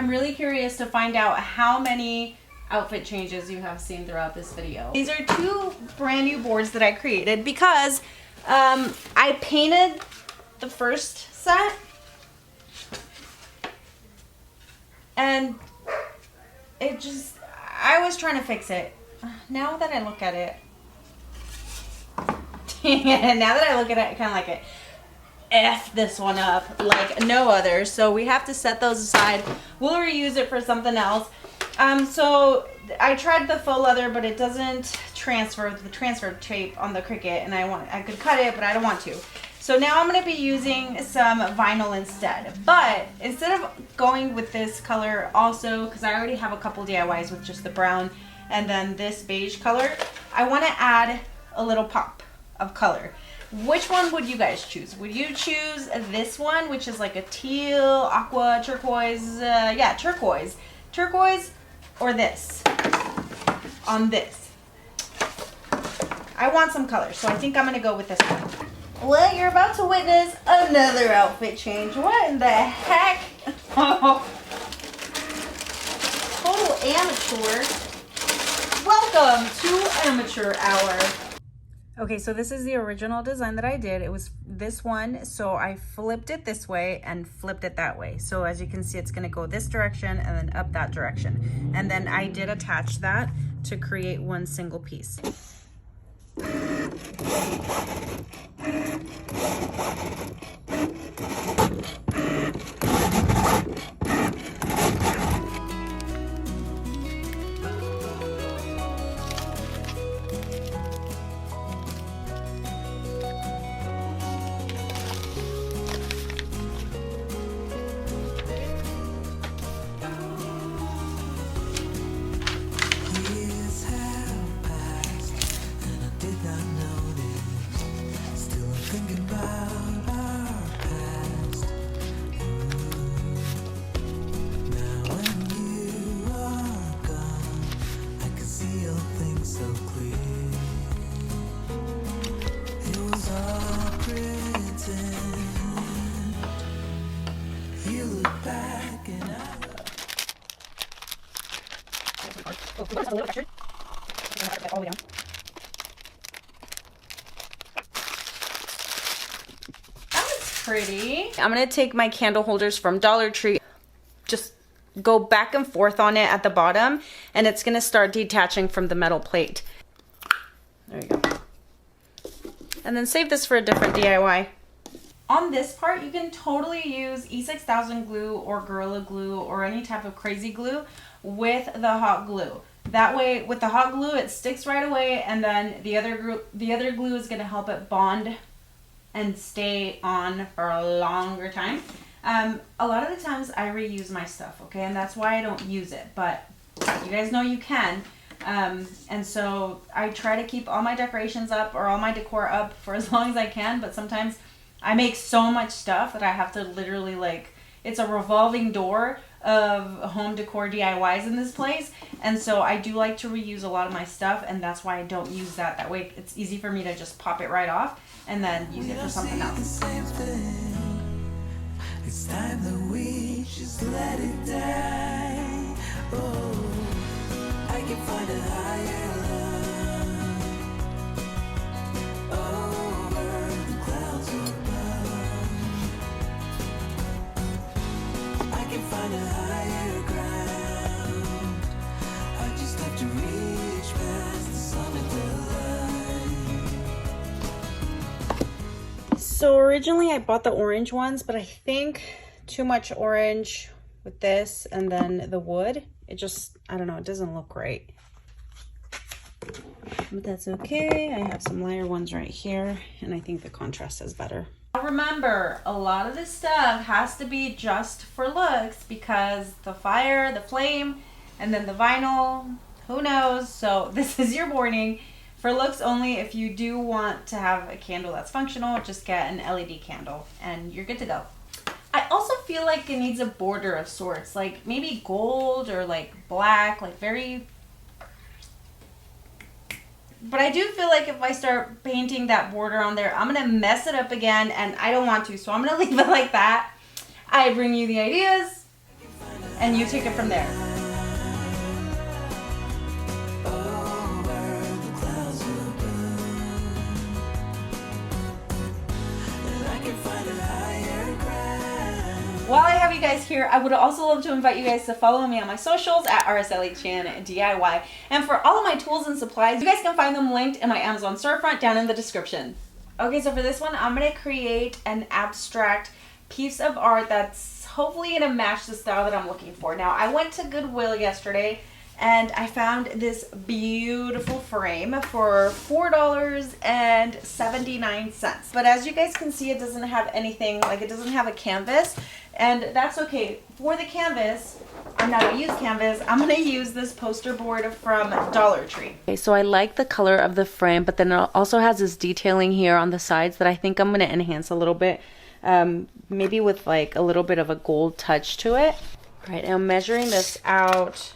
I'm really curious to find out how many outfit changes you have seen throughout this video. These are 2 brand new boards that I created because I painted the first set and it just, I was trying to fix it. Now that I look at it, now that I look at it, I kind of like it. F this one up like no other. So we have to set those aside. We'll reuse it for something else. So I tried the faux leather, but it doesn't transfer the transfer tape on the Cricut, and I could cut it, but I don't want to. So now I'm going to be using some vinyl instead. But instead of going with this color also, because I already have a couple DIYs with just the brown and then this beige color, I want to add a little pop of color. Which one would you guys choose? Would you choose this one, which is like a teal, aqua, turquoise, yeah, turquoise, or this, on this? I want some color, so I think I'm gonna go with this one. Well, you're about to witness another outfit change. What in the heck? Total amateur. Welcome to Amateur Hour. Okay, so this is the original design that I did. It was this one, so I flipped it this way and flipped it that way. So as you can see, it's gonna go this direction and then up that direction. And then I did attach that to create one single piece. Years have passed, and I did not notice. Still I'm thinking about our past. Now when you are gone, I can see all things so clear. It was all pretend. You look back and I. That was pretty. I'm gonna take my candle holders from Dollar Tree, just go back and forth on it at the bottom, and it's gonna start detaching from the metal plate. There you go. And then save this for a different DIY. On this part, you can totally use E6000 glue or Gorilla Glue or any type of crazy glue with the hot glue. That way, with the hot glue, it sticks right away, and then the other glue is going to help it bond and stay on for a longer time. A lot of the times, I reuse my stuff, okay, and that's why I don't use it, but you guys know you can. And so I try to keep all my decorations up or all my decor up for as long as I can, but sometimes I make so much stuff that I have to literally, like, it's a revolving door of home decor DIYs in this place, and so I do like to reuse a lot of my stuff, and that's why I don't use that. That way it's easy for me to just pop it right off and then use it for something else. It's time that we just let it die. Oh, I can find a higher love over the clouds above. I can find a higher ground. I just have to reach past the summit line. So originally I bought the orange ones, but I think too much orange with this and then the wood, it just, I don't know, it doesn't look great. But that's okay. I have some lighter ones right here, and I think the contrast is better. Remember, a lot of this stuff has to be just for looks because the fire, the flame, and then the vinyl, who knows? So this is your warning. For looks only. If you do want to have a candle that's functional, just get an LED candle and you're good to go. I also feel like it needs a border of sorts, like maybe gold or like black, like very... But I do feel like if I start painting that border on there, I'm going to mess it up again, and I don't want to, so I'm going to leave it like that. I bring you the ideas. And you take it from there. While I have you guys here, I would also love to invite you guys to follow me on my socials at aracelichanyt DIY. And for all of my tools and supplies, you guys can find them linked in my Amazon storefront down in the description. Okay, so for this one, I'm going to create an abstract piece of art that's hopefully going to match the style that I'm looking for. Now, I went to Goodwill yesterday and I found this beautiful frame for $4.79. But as you guys can see, it doesn't have anything, like it doesn't have a canvas. And that's okay. For the canvas, I'm not going to use canvas. I'm going to use this poster board from Dollar Tree. Okay, so I like the color of the frame, but then it also has this detailing here on the sides that I think I'm going to enhance a little bit. Maybe with like a little bit of a gold touch to it. All right, I'm measuring this out.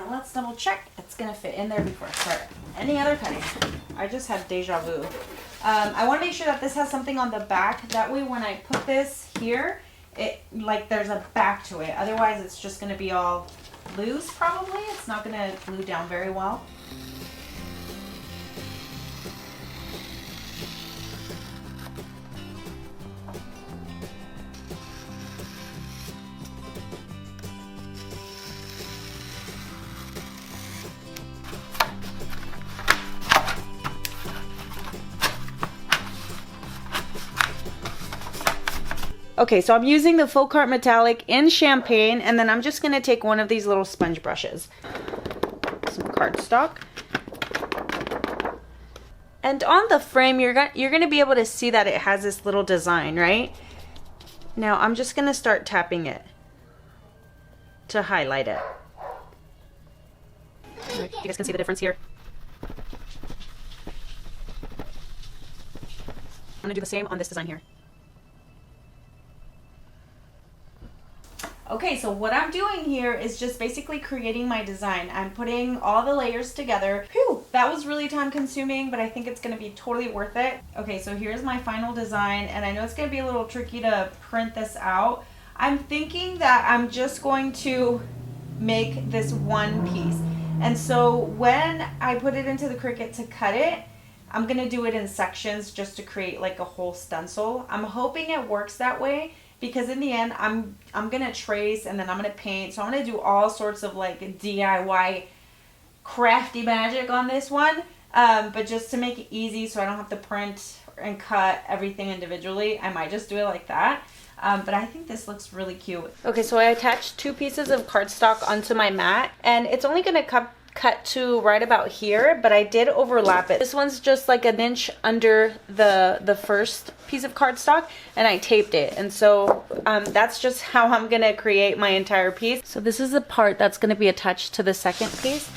Let's double check it's gonna fit in there before I start any other cutting. I just had deja vu. I want to make sure that this has something on the back. That way when I put this here, it like there's a back to it. Otherwise it's just gonna be all loose probably. It's not gonna glue down very well. Okay, so I'm using the Folk Art Metallic in Champagne, and then I'm just going to take one of these little sponge brushes. Some cardstock. And on the frame, you're going to be able to see that it has this little design, right? Now, I'm just going to start tapping it to highlight it. You guys can see the difference here. I'm going to do the same on this design here. Okay, so what I'm doing here is just basically creating my design. I'm putting all the layers together. Whew, that was really time consuming, but I think it's gonna be totally worth it. Okay, so here's my final design, and I know it's gonna be a little tricky to print this out. I'm thinking that I'm just going to make this one piece. And so when I put it into the Cricut to cut it, I'm gonna do it in sections just to create like a whole stencil. I'm hoping it works that way, because in the end, I'm gonna trace and then I'm gonna paint. So I'm gonna do all sorts of like DIY crafty magic on this one. But just to make it easy so I don't have to print and cut everything individually, I might just do it like that. But I think this looks really cute. Okay, so I attached 2 pieces of cardstock onto my mat, and it's only gonna cut to right about here, but I did overlap it. This one's just like an inch under the first piece of cardstock, and I taped it. And so that's just how I'm gonna create my entire piece. So this is the part that's gonna be attached to the second piece.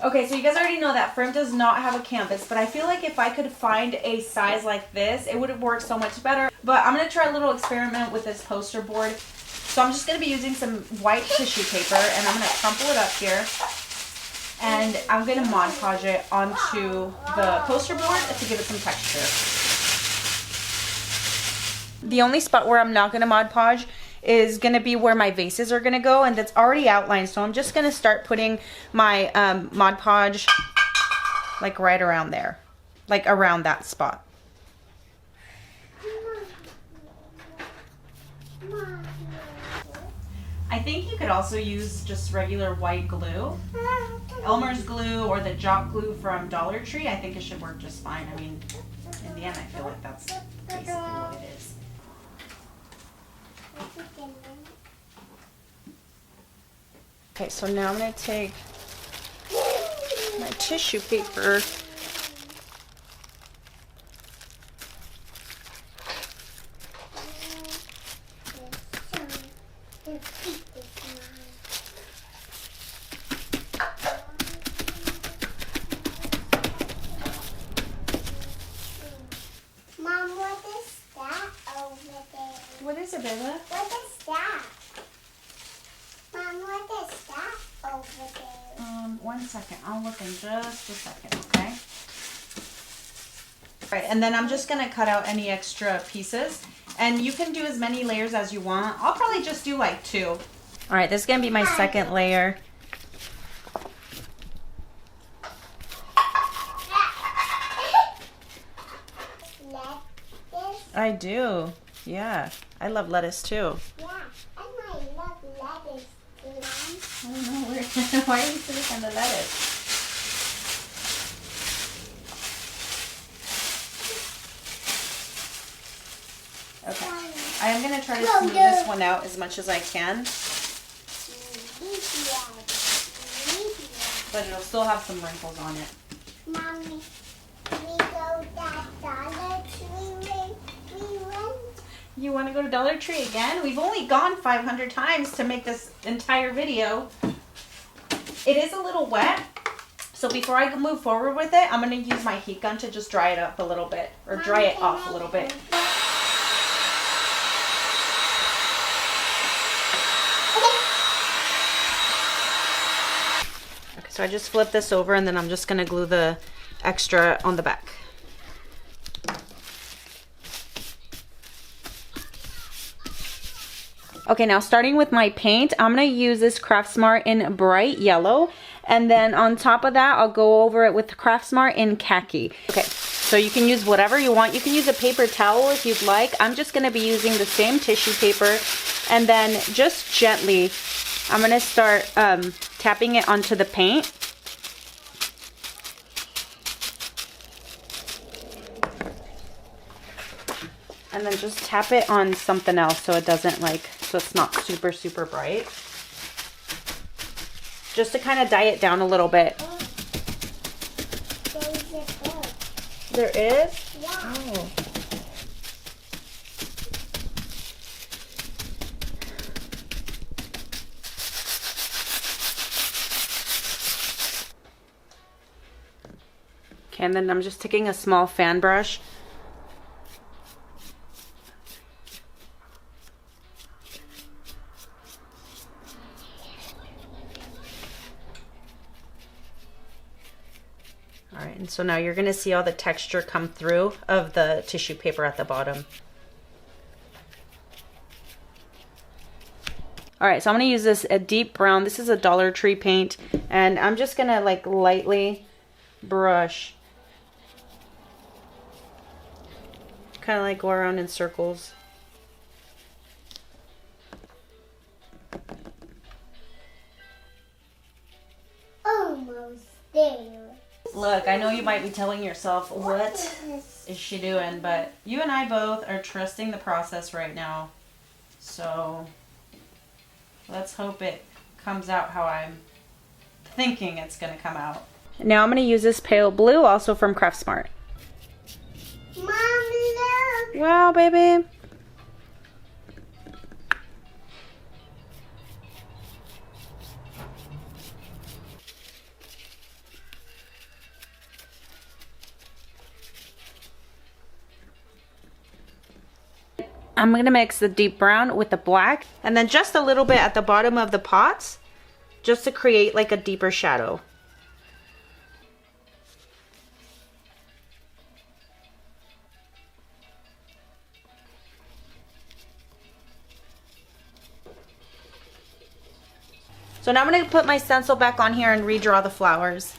Okay, so you guys already know that frame does not have a canvas, but I feel like if I could find a size like this, it would work so much better. But I'm going to try a little experiment with this poster board. So I'm just going to be using some white tissue paper, and I'm going to crumple it up here. And I'm going to Mod Podge it onto the poster board to give it some texture. The only spot where I'm not going to Mod Podge is going to be where my vases are going to go, and that's already outlined. So I'm just going to start putting my Mod Podge like right around there, like around that spot. I think you could also use just regular white glue, Elmer's glue or the Jock glue from Dollar Tree. I think it should work just fine. I mean, in the end, I feel like that's basically what it is. Okay, so now I'm going to take my tissue paper. Mom, what is that over there? What is it, Bella? What is that? Mom, what is that over there? 1 second. I'll look in just a second, okay? Right, and then I'm just gonna cut out any extra pieces. And you can do as many layers as you want. I'll probably just do like 2. All right, this is going to be my second layer. Lettuce? I do. Yeah, I love lettuce too. Yeah, and I love lettuce too. I don't know where. Why are you sitting on the lettuce? Okay. I am gonna try to smooth this one out as much as I can, but it'll still have some wrinkles on it. Mommy, we go that Dollar Tree we went. You want to go to Dollar Tree again? We've only gone 500 times to make this entire video. It is a little wet, so before I move forward with it, I'm going to use my heat gun to just dry it up a little bit, or dry it off a little bit. Okay, so I just flip this over and then I'm just going to glue the extra on the back. Okay, now starting with my paint, I'm going to use this Craft Smart in bright yellow. And then on top of that, I'll go over it with Craft Smart in khaki. Okay, so you can use whatever you want. You can use a paper towel if you'd like. I'm just going to be using the same tissue paper. And then just gently, I'm going to start tapping it onto the paint. And then just tap it on something else so it doesn't so it's not super, super bright. Just to kind of dye it down a little bit. There's a book. There is? Yeah. Oh. Okay, and then I'm just taking a small fan brush. Alright, and so now you're going to see all the texture come through of the tissue paper at the bottom. Alright, so I'm going to use this a deep brown. This is a Dollar Tree paint, and I'm just going to lightly brush. Kind of go around in circles. Almost there. Look, I know you might be telling yourself, what is she doing? But you and I both are trusting the process right now. So let's hope it comes out how I'm thinking it's going to come out. Now I'm going to use this pale blue, also from Craft Smart. Mom, look. Wow, baby. I'm going to mix the deep brown with the black, and then just a little bit at the bottom of the pots, just to create a deeper shadow. So now I'm going to put my stencil back on here and redraw the flowers.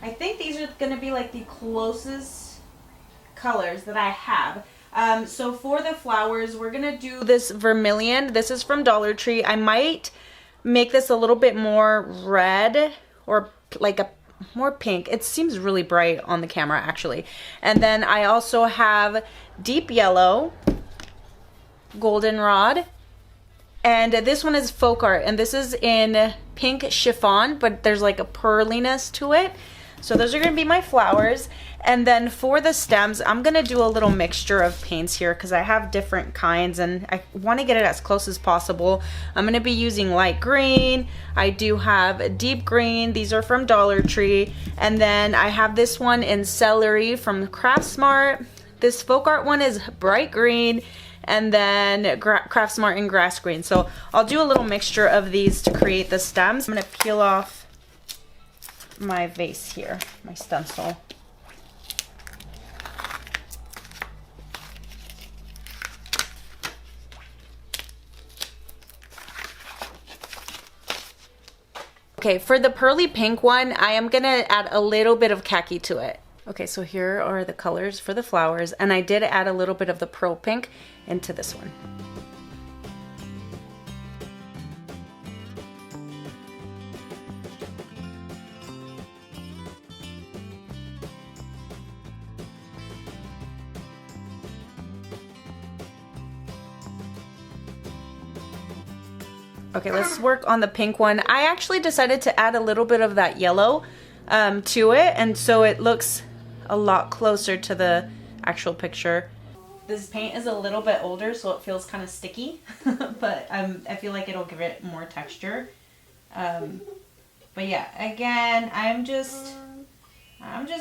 I think these are going to be the closest colors that I have. So for the flowers, we're gonna do this vermilion. This is from Dollar Tree. I might make this a little bit more red or like a more pink. It seems really bright on the camera actually. And then I also have deep yellow, goldenrod, and this one is folk art, and this is in pink chiffon, but there's like a pearliness to it. So those are gonna be my flowers. And then for the stems, I'm gonna do a little mixture of paints here because I have different kinds and I want to get it as close as possible. I'm gonna be using light green. I do have deep green. These are from Dollar Tree. And then I have this one in celery from Craft Smart. This folk art one is bright green, and then Craft Smart in grass green. So I'll do a little mixture of these to create the stems. I'm gonna peel off my vase here, my stencil. Okay, for the pearly pink one, I am gonna add a little bit of khaki to it. Okay, so here are the colors for the flowers, and I did add a little bit of the pearl pink into this one. Okay, let's work on the pink one. I actually decided to add a little bit of that yellow to it, and so it looks a lot closer to the actual picture. This paint is a little bit older, so it feels kind of sticky, but I feel like it'll give it more texture. But yeah, again, I'm just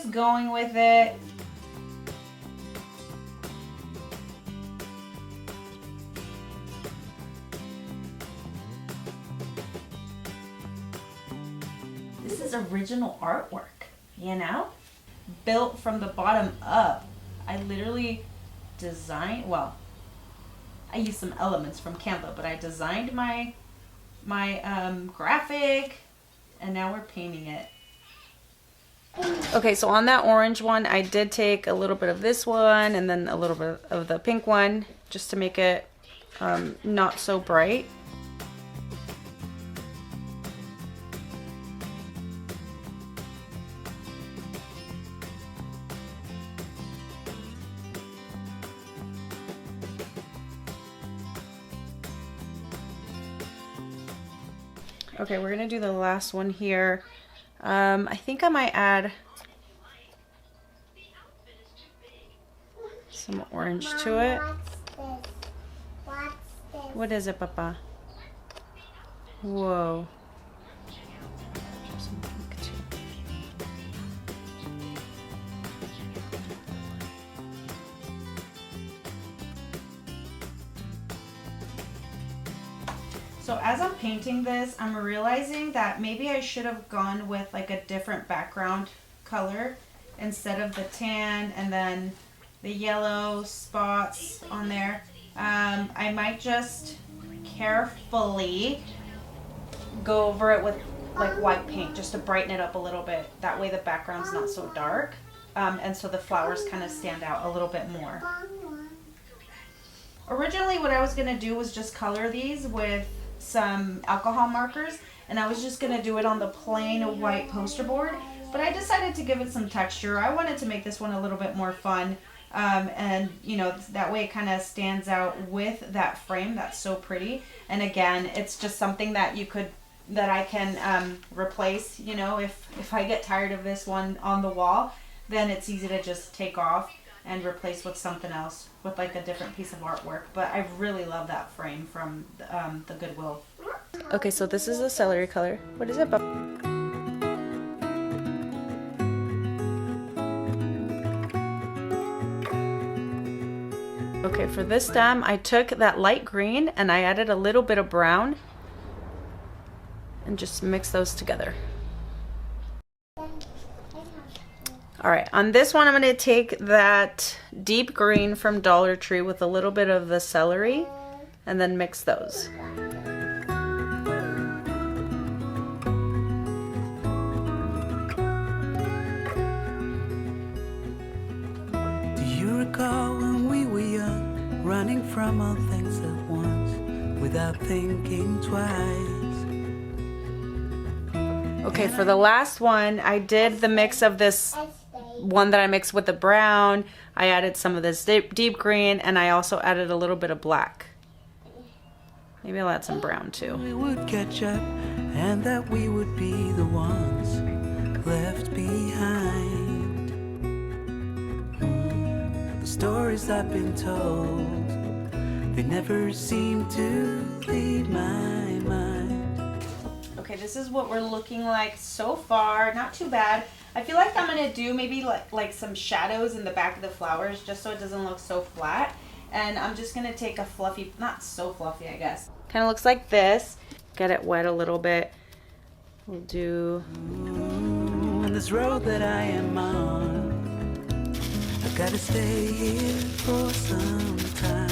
going with it. This is original artwork, you know? Built from the bottom up. I literally designed, well, I used some elements from Canva, but I designed my graphic, and now we're painting it. Okay, so on that orange one, I did take a little bit of this one and then a little bit of the pink one just to make it not so bright. Okay, we're gonna do the last one here. I think I might add some orange to it. What's this? What is it, Papa? Whoa. Some pink too. So as I'm painting this, I'm realizing that maybe I should have gone with like a different background color instead of the tan and then the yellow spots on there. I might just carefully go over it with like white paint just to brighten it up a little bit. That way the background's not so dark, and so the flowers kind of stand out a little bit more. Originally what I was going to do was just color these with some alcohol markers, and I was just going to do it on the plain white poster board, but I decided to give it some texture. I wanted to make this one a little bit more fun, and you know, that way it kind of stands out with that frame that's so pretty. And again, it's just something that I can replace, you know, if I get tired of this one on the wall, then it's easy to just take off and replace with something else, with like a different piece of artwork. But I really love that frame from the Goodwill. Okay, so this is a celery color. What is it? Okay, for this stem, I took that light green and I added a little bit of brown and just mix those together. All right, on this one, I'm going to take that deep green from Dollar Tree with a little bit of the celery and then mix those. Do you recall when we were young? from all things at once without thinking twice. Okay, for the last one, I did the mix of this one that I mixed with the brown. I added some of this deep green, and I also added a little bit of black. Maybe I'll add some brown too. We would catch up, and that we would be the ones left behind. The stories I've been told, they never seem to leave my mind. Okay, this is what we're looking like so far. Not too bad. I feel like I'm gonna do maybe like some shadows in the back of the flowers just so it doesn't look so flat. And I'm just gonna take a fluffy, not so fluffy I guess. Kind of looks like this. Get it wet a little bit. We'll do... On this road that I am on, I've gotta stay here for some time.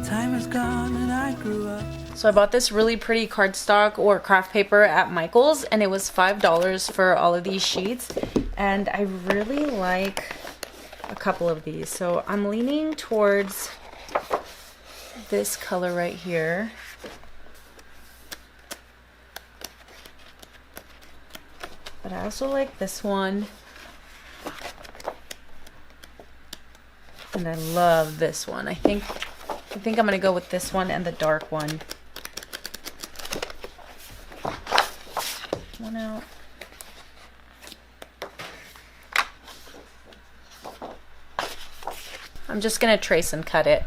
Time is gone and I grew up. So I bought this really pretty cardstock or craft paper at Michael's, and it was $5 for all of these sheets. And I really like a couple of these. So I'm leaning towards this color right here. But I also like this one. And I love this one. I think I'm gonna go with this one and the dark one. One out. I'm just gonna trace and cut it.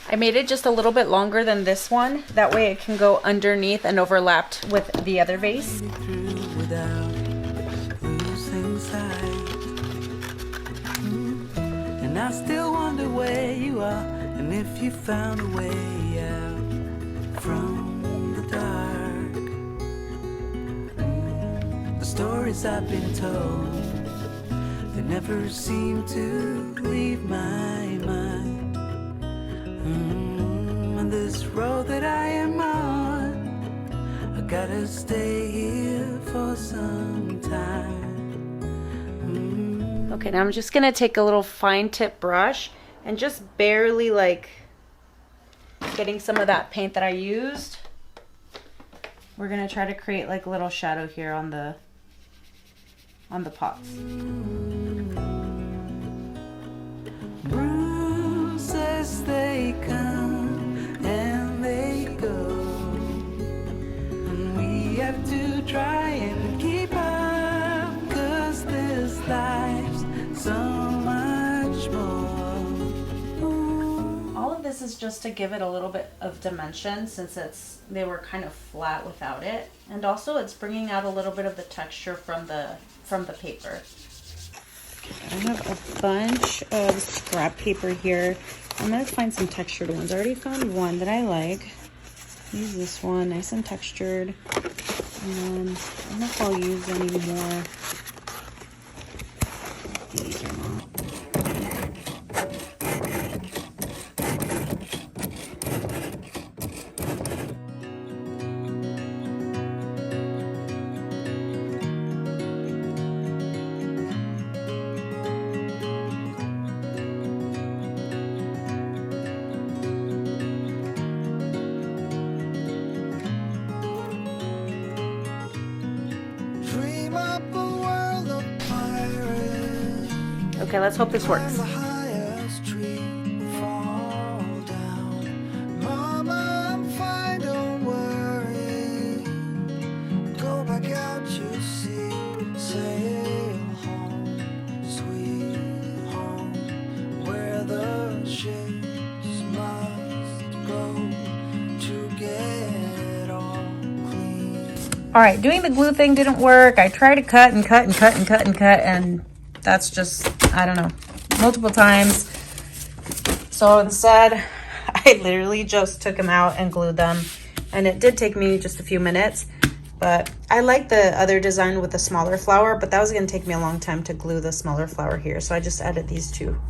I made it just a little bit longer than this one. That way it can go underneath and overlapped with the other vase. Without losing sight. And I still wonder where you are, and if you found a way out from the dark. The stories I've been told, they never seem to leave my mind. On this road that I am on, I gotta stay here for some time. Okay, now I'm just gonna take a little fine tip brush and just barely like getting some of that paint that I used. We're gonna try to create like a little shadow here on the pots. Bruises they come and they go, and we have to try and keep up, 'cause this life's so much more. All of this is just to give it a little bit of dimension, since they were kind of flat without it, and also it's bringing out a little bit of the texture from the paper. I have a bunch of scrap paper here. I'm gonna find some textured ones. I already found one that I like. Use this one, nice and textured. And I don't know if I'll use any more. These or not. Okay, let's hope this works. All right, doing the glue thing didn't work. I tried to cut and cut and cut and cut and cut, and that's just, I don't know, multiple times. So instead, I literally just took them out and glued them. And it did take me just a few minutes. But I like the other design with the smaller flower, but that was going to take me a long time to glue the smaller flower here. So I just added these two.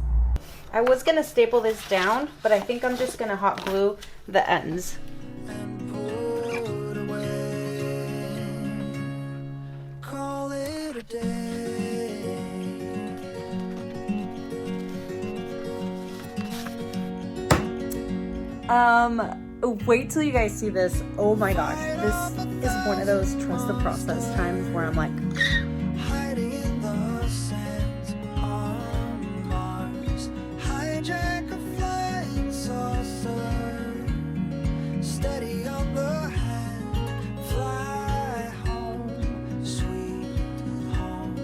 I was going to staple this down, but I think I'm just going to hot glue the ends. and put away. Call it a day. Wait till you guys see this. Oh my gosh, this is one of those trust the process times where I'm like, Hiding in the sands on Mars. Hijack a flying saucer. Steady on the hand. Fly home, sweet home.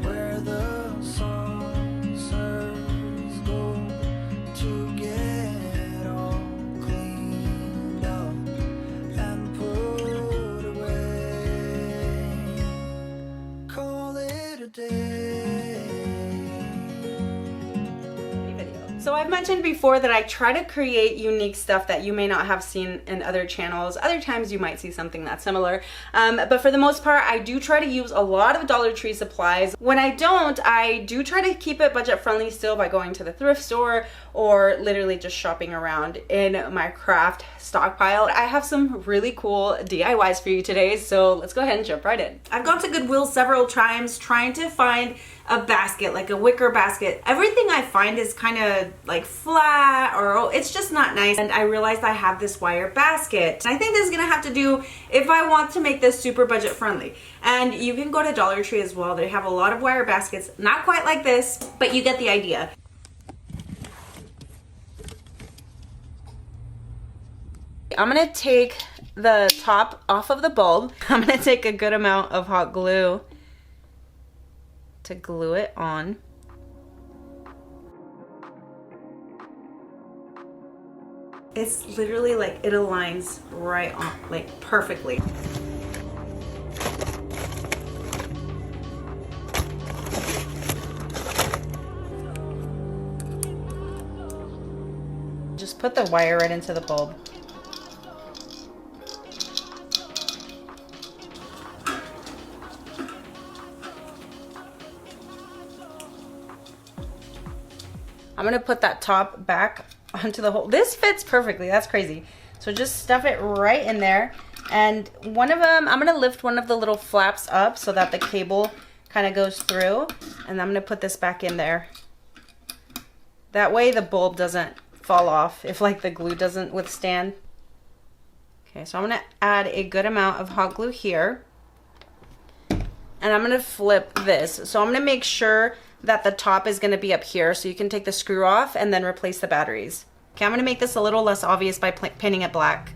Where the saucers go to get all cleaned up and put away. Call it a day. so I've mentioned before that I try to create unique stuff that you may not have seen in other channels. Other times you might see something that's similar. But for the most part, I do try to use a lot of Dollar Tree supplies. When I don't, I do try to keep it budget friendly still by going to the thrift store or literally just shopping around in my craft stockpile. I have some really cool DIYs for you today, so let's go ahead and jump right in. I've gone to Goodwill several times trying to find a basket, like a wicker basket. Everything I find is kind of like flat or it's just not nice. And I realized I have this wire basket. I think this is gonna have to do if I want to make this super budget friendly. And you can go to Dollar Tree as well. They have a lot of wire baskets, not quite like this, but you get the idea. I'm gonna take the top off of the bulb. I'm gonna take a good amount of hot glue to glue it on. It's literally like it aligns right on, like perfectly. Just put the wire right into the bulb. I'm gonna put that top back onto the hole. This fits perfectly, that's crazy. So just stuff it right in there. And one of them, I'm gonna lift one of the little flaps up so that the cable kind of goes through. And I'm gonna put this back in there. That way the bulb doesn't fall off if like the glue doesn't withstand. Okay, so I'm gonna add a good amount of hot glue here. And I'm gonna flip this. So I'm gonna make sure that the top is gonna be up here so you can take the screw off and then replace the batteries. Okay, I'm gonna make this a little less obvious by painting it black.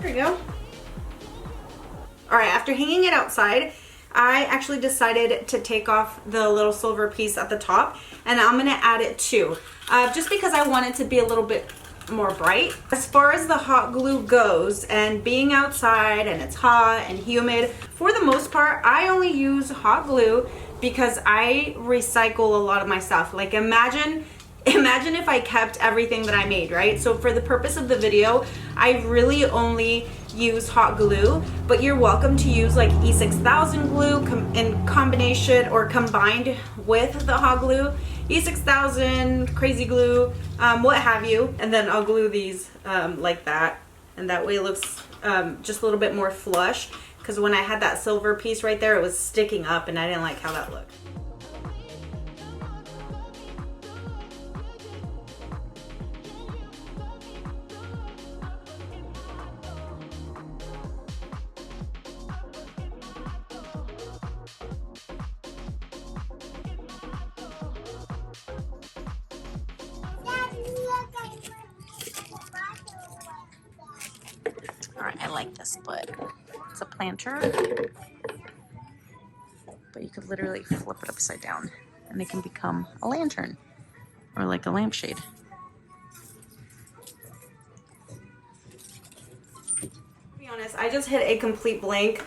There we go. All right, after hanging it outside, I actually decided to take off the little silver piece at the top and I'm gonna add it too, just because I want it to be a little bit more bright. As far as the hot glue goes and being outside and it's hot and humid, for the most part, I only use hot glue because I recycle a lot of my stuff. Like imagine if I kept everything that I made, right? So for the purpose of the video, I really only use hot glue, but you're welcome to use like E6000 glue in combination or combined with the hot glue, E6000, crazy glue, what have you. And then I'll glue these like that. And that way it looks just a little bit more flush, because when I had that silver piece right there, it was sticking up and I didn't like how that looked. All right, I like this, but it's a planter, but you could literally flip it upside down and it can become a lantern or like a lampshade. honest, I just hit a complete blank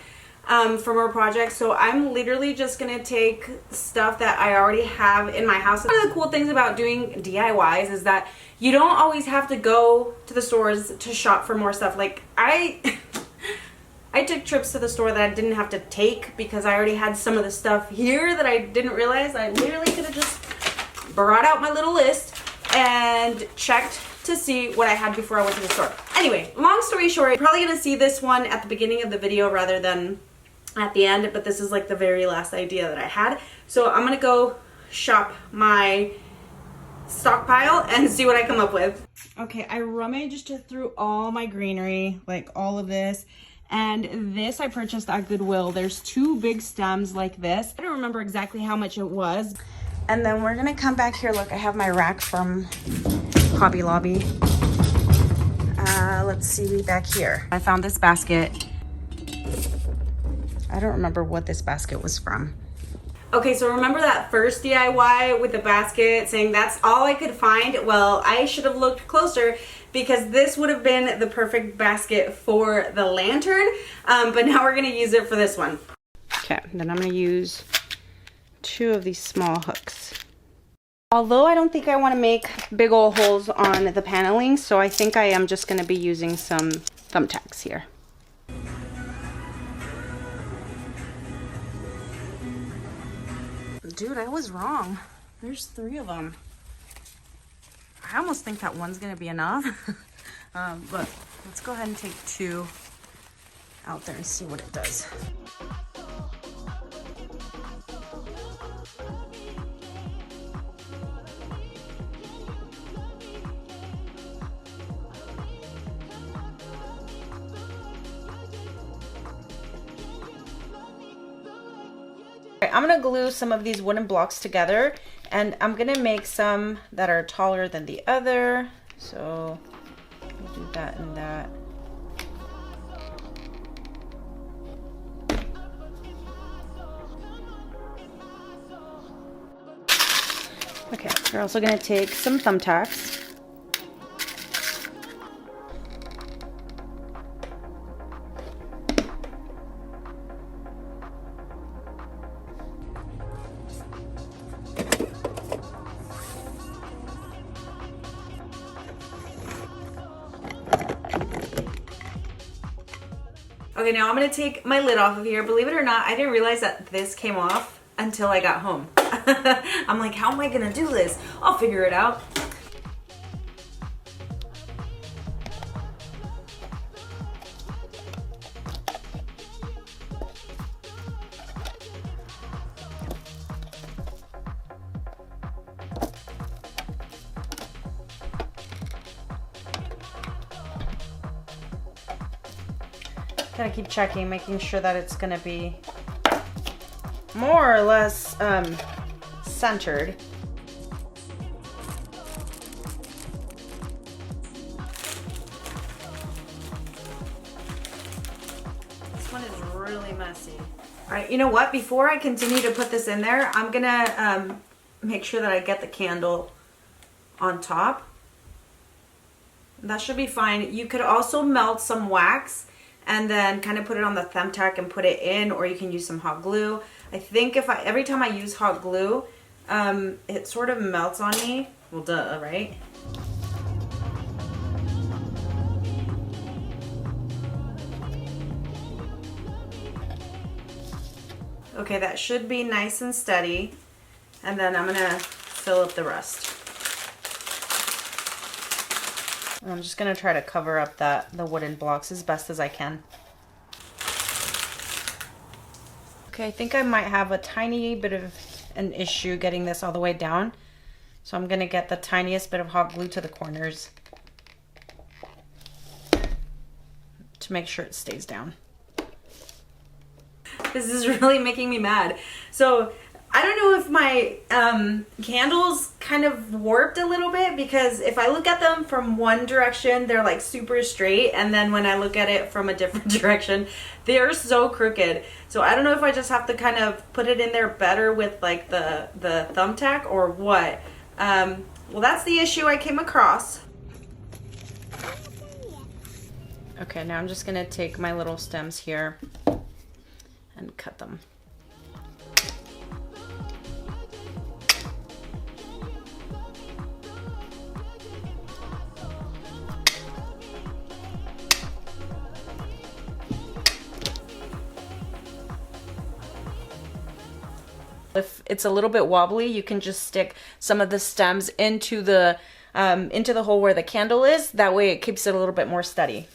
from our project, so I'm literally just gonna take stuff that I already have in my house. One of the cool things about doing DIYs is that you don't always have to go to the stores to shop for more stuff. Like I took trips to the store that I didn't have to take because I already had some of the stuff here that I didn't realize. I literally could have just brought out my little list and checked to see what I had before I went to the store. Anyway, long story short, you're probably gonna see this one at the beginning of the video rather than at the end, but this is like the very last idea that I had. So I'm gonna go shop my stockpile and see what I come up with. Okay, I rummaged through all my greenery, like all of this. And this I purchased at Goodwill. There's 2 big stems like this. I don't remember exactly how much it was. And then we're gonna come back here. Look, I have my rack from Hobby Lobby. Let's see back here. I found this basket. I don't remember what this basket was from. Okay, so remember that first DIY with the basket saying that's all I could find? Well, I should have looked closer because this would have been the perfect basket for the lantern, but now we're gonna use it for this one. Okay, then I'm gonna use 2 of these small hooks. Although I don't think I want to make big old holes on the paneling, so I think I am just going to be using some thumbtacks here. Dude, I was wrong. There's 3 of them. I almost think that one's going to be enough. But let's go ahead and take 2 out there and see what it does. I'm gonna glue some of these wooden blocks together, and I'm gonna make some that are taller than the other. So we'll do that and that. Okay, we're also gonna take some thumbtacks. Okay, now I'm gonna take my lid off of here. Believe it or not, I didn't realize that this came off until I got home. I'm like, how am I gonna do this? I'll figure it out. Gotta keep checking, making sure that it's gonna be more or less centered. This one is really messy. All right, you know what? Before I continue to put this in there, I'm gonna make sure that I get the candle on top. That should be fine. You could also melt some wax and then kind of put it on the thumbtack and put it in, or you can use some hot glue. I think every time I use hot glue, it sort of melts on me. Well, duh, right? Okay, that should be nice and steady. And then I'm gonna fill up the rest. I'm just gonna try to cover up the wooden blocks as best as I can. Okay, I think I might have a tiny bit of an issue getting this all the way down. So I'm gonna get the tiniest bit of hot glue to the corners to make sure it stays down. This is really making me mad. So I don't know if my candles kind of warped a little bit, because if I look at them from one direction, they're like super straight, and then when I look at it from a different direction, they're so crooked. So I don't know if I just have to kind of put it in there better with like the thumbtack or what. Well, that's the issue I came across. Okay, now I'm just gonna take my little stems here and cut them. If it's a little bit wobbly, you can just stick some of the stems into the hole where the candle is. That way it keeps it a little bit more steady.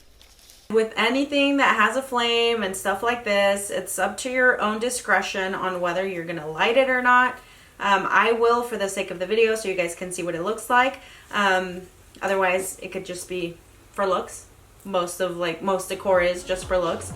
With anything that has a flame and stuff like this, it's up to your own discretion on whether you're gonna light it or not. I will for the sake of the video so you guys can see what it looks like. Otherwise, it could just be for looks. Most decor is just for looks.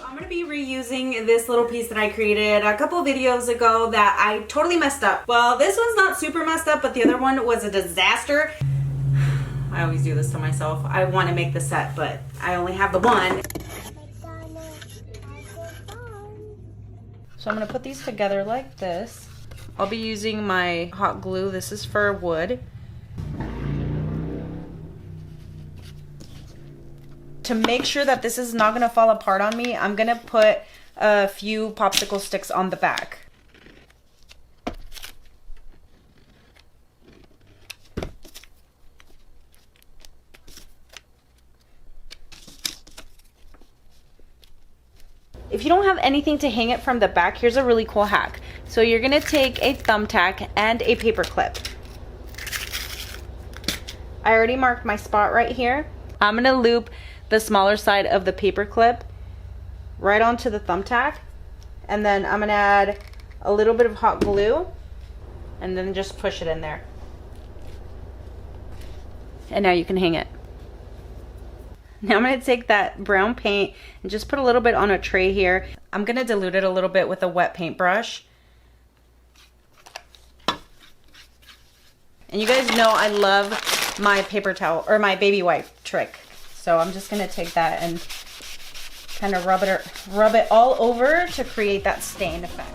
I'm going to be reusing this little piece that I created a couple videos ago that I totally messed up. Well, this one's not super messed up, but the other one was a disaster. I always do this to myself. I want to make the set, but I only have the one. So I'm going to put these together like this. I'll be using my hot glue. This is for wood. To make sure that this is not going to fall apart on me, I'm going to put a few popsicle sticks on the back. If you don't have anything to hang it from the back, here's a really cool hack. So you're going to take a thumbtack and a paper clip. I already marked my spot right here. I'm going to loop the smaller side of the paper clip right onto the thumbtack, and then I'm gonna add a little bit of hot glue and then just push it in there, and now you can hang it. Now I'm gonna take that brown paint and just put a little bit on a tray here. I'm gonna dilute it a little bit with a wet paintbrush. And you guys know I love my paper towel or my baby wipe trick. So I'm just going to take that and kind of rub it all over to create that stain effect.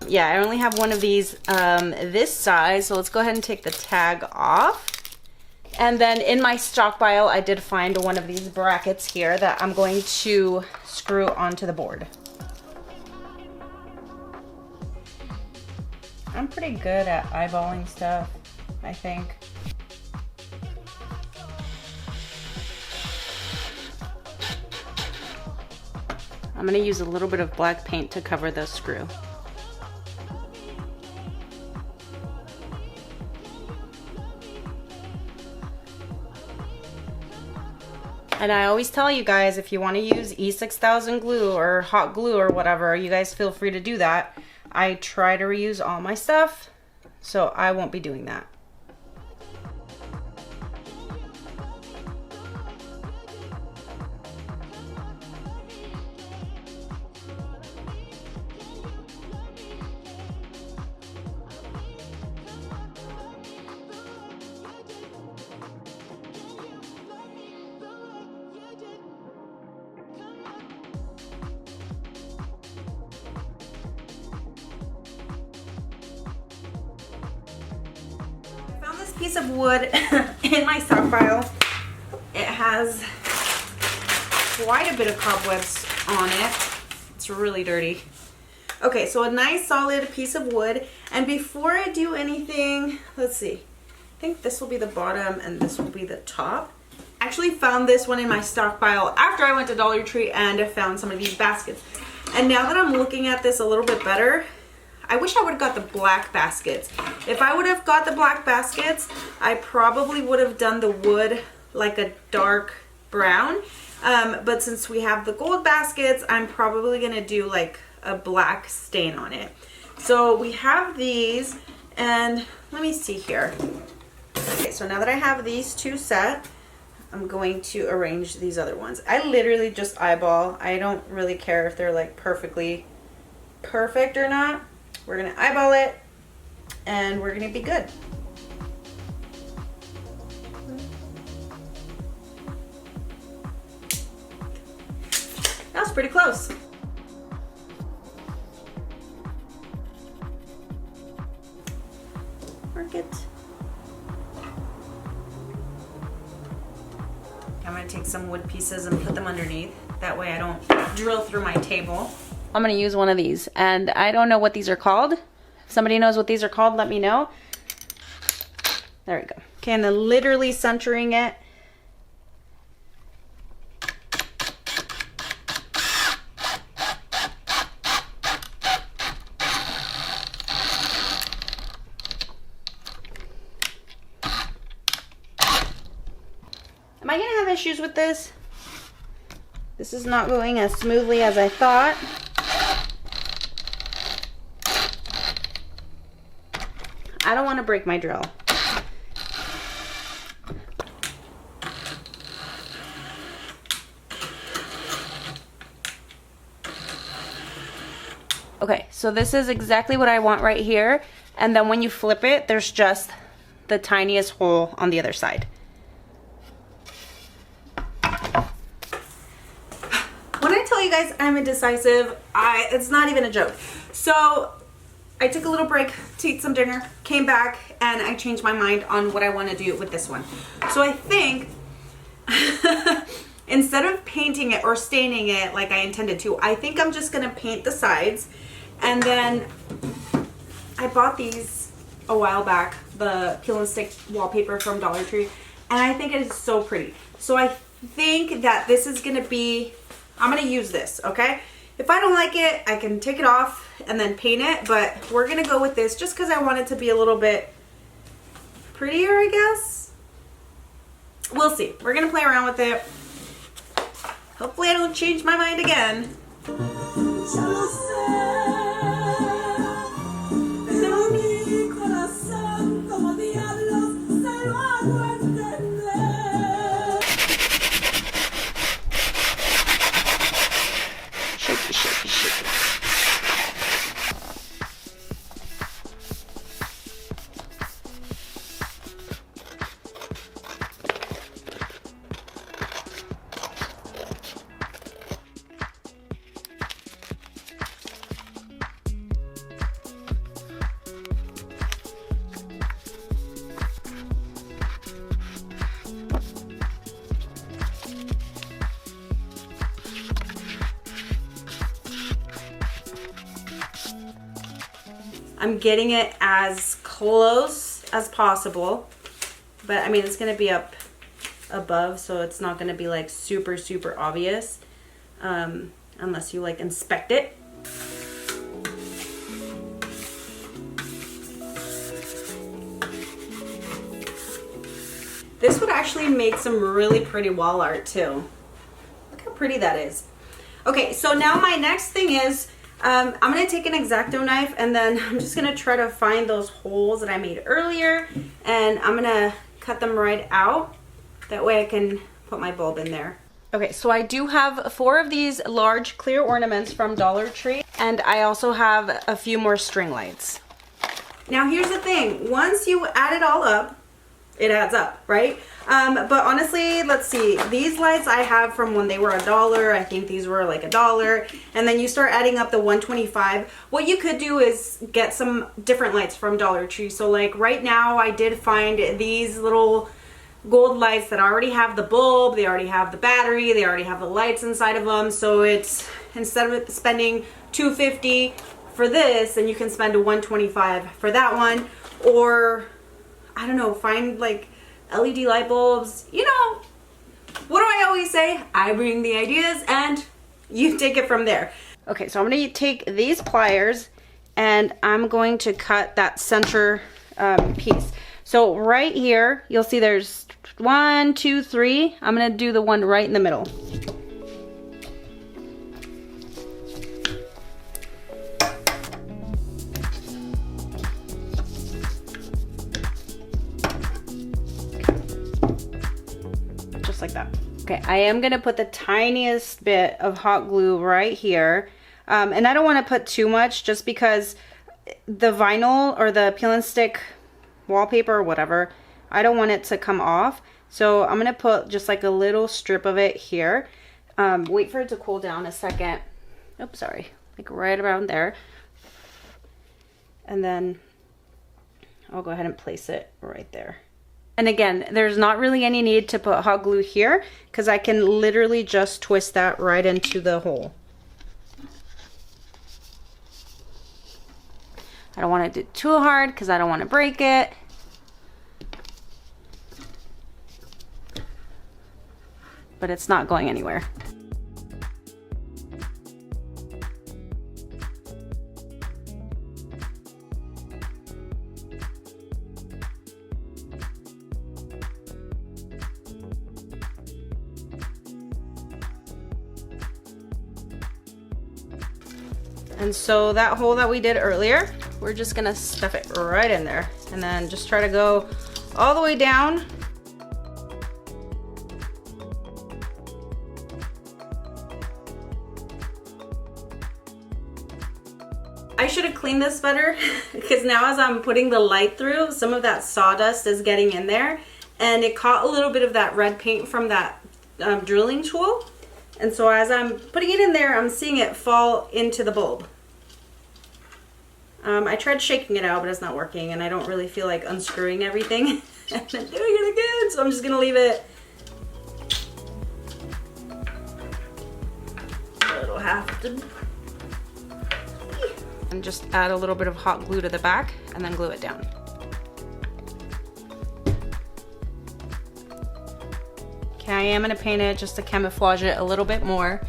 Yeah, I only have one of these this size, so let's go ahead and take the tag off. And then in my stockpile, I did find one of these brackets here that I'm going to screw onto the board. I'm pretty good at eyeballing stuff, I think. I'm going to use a little bit of black paint to cover the screw. And I always tell you guys, if you want to use E6000 glue or hot glue or whatever, you guys feel free to do that. I try to reuse all my stuff, so I won't be doing that. Piece of wood in my stockpile. It has quite a bit of cobwebs on it. It's really dirty. Okay, so a nice solid piece of wood. And before I do anything, let's see. I think this will be the bottom and this will be the top. I actually found this one in my stockpile after I went to Dollar Tree and I found some of these baskets. And now that I'm looking at this a little bit better, I wish I would have got the black baskets. If I would have got the black baskets, I probably would have done the wood like a dark brown. But since we have the gold baskets, I'm probably gonna do like a black stain on it. So we have these, and let me see here. Okay, so now that I have these two set, I'm going to arrange these other ones. I literally just eyeball. I don't really care if they're like perfectly perfect or not. We're gonna eyeball it and we're gonna be good. That was pretty close. Work it. I'm gonna take some wood pieces and put them underneath. That way I don't drill through my table. I'm gonna use one of these, and I don't know what these are called. If somebody knows what these are called, let me know. There we go. Okay, and then literally centering it. Am I gonna have issues with this? This is not going as smoothly as I thought. I don't want to break my drill. Okay, so this is exactly what I want right here. And then when you flip it, there's just the tiniest hole on the other side. When I tell you guys I'm indecisive, it's not even a joke. So I took a little break to eat some dinner, came back, and I changed my mind on what I want to do with this one. So I think instead of painting it or staining it like I intended to, I think I'm just gonna paint the sides. And then I bought these a while back, the peel and stick wallpaper from Dollar Tree, and I think it is so pretty. So I think that this is gonna be, I'm gonna use this, okay? If I don't like it, I can take it off and then paint it, but we're gonna go with this just because I want it to be a little bit prettier, I guess. We'll see. We're gonna play around with it. Hopefully I don't change my mind again. I'm getting it as close as possible, but I mean, it's gonna be up above, so it's not gonna be like super obvious, unless you like inspect it. This would actually make some really pretty wall art too. Look how pretty that is. Okay, so now my next thing is, I'm gonna take an X-Acto knife and then I'm just gonna try to find those holes that I made earlier, and I'm gonna cut them right out. That way I can put my bulb in there. Okay, so I do have 4 of these large clear ornaments from Dollar Tree, and I also have a few more string lights. Now here's the thing, once you add it all up, it adds up, right? But honestly, let's see, these lights I have from when they were $1. I think these were like $1, and then you start adding up the $1.25. What you could do is get some different lights from Dollar Tree. So like right now I did find these little gold lights that already have the bulb, they already have the battery, they already have the lights inside of them. So it's, instead of spending $2.50 for this, and you can spend a $1.25 for that one, or I don't know, find like LED light bulbs. You know, what do I always say? I bring the ideas and you take it from there. Okay, so I'm gonna take these pliers and I'm going to cut that center piece. So right here, you'll see there's 1, 2, 3. I'm gonna do the one right in the middle. like that. Okay, I am gonna put the tiniest bit of hot glue right here. And I don't wanna put too much just because the vinyl or the peel and stick wallpaper or whatever, I don't want it to come off. So I'm gonna put just like a little strip of it here. Wait for it to cool down a second. Oops, sorry, like right around there. And then I'll go ahead and place it right there. And again, there's not really any need to put hot glue here because I can literally just twist that right into the hole. I don't want to do it too hard because I don't want to break it. But it's not going anywhere. And so that hole that we did earlier, we're just gonna stuff it right in there and then just try to go all the way down. I should have cleaned this better because now as I'm putting the light through, some of that sawdust is getting in there and it caught a little bit of that red paint from that drilling tool. And so as I'm putting it in there, I'm seeing it fall into the bulb. I tried shaking it out, but it's not working, and I don't really feel like unscrewing everything and then doing it again, so I'm just gonna leave it. So it'll have to... And just add a little bit of hot glue to the back, and then glue it down. Okay, I am gonna paint it just to camouflage it a little bit more.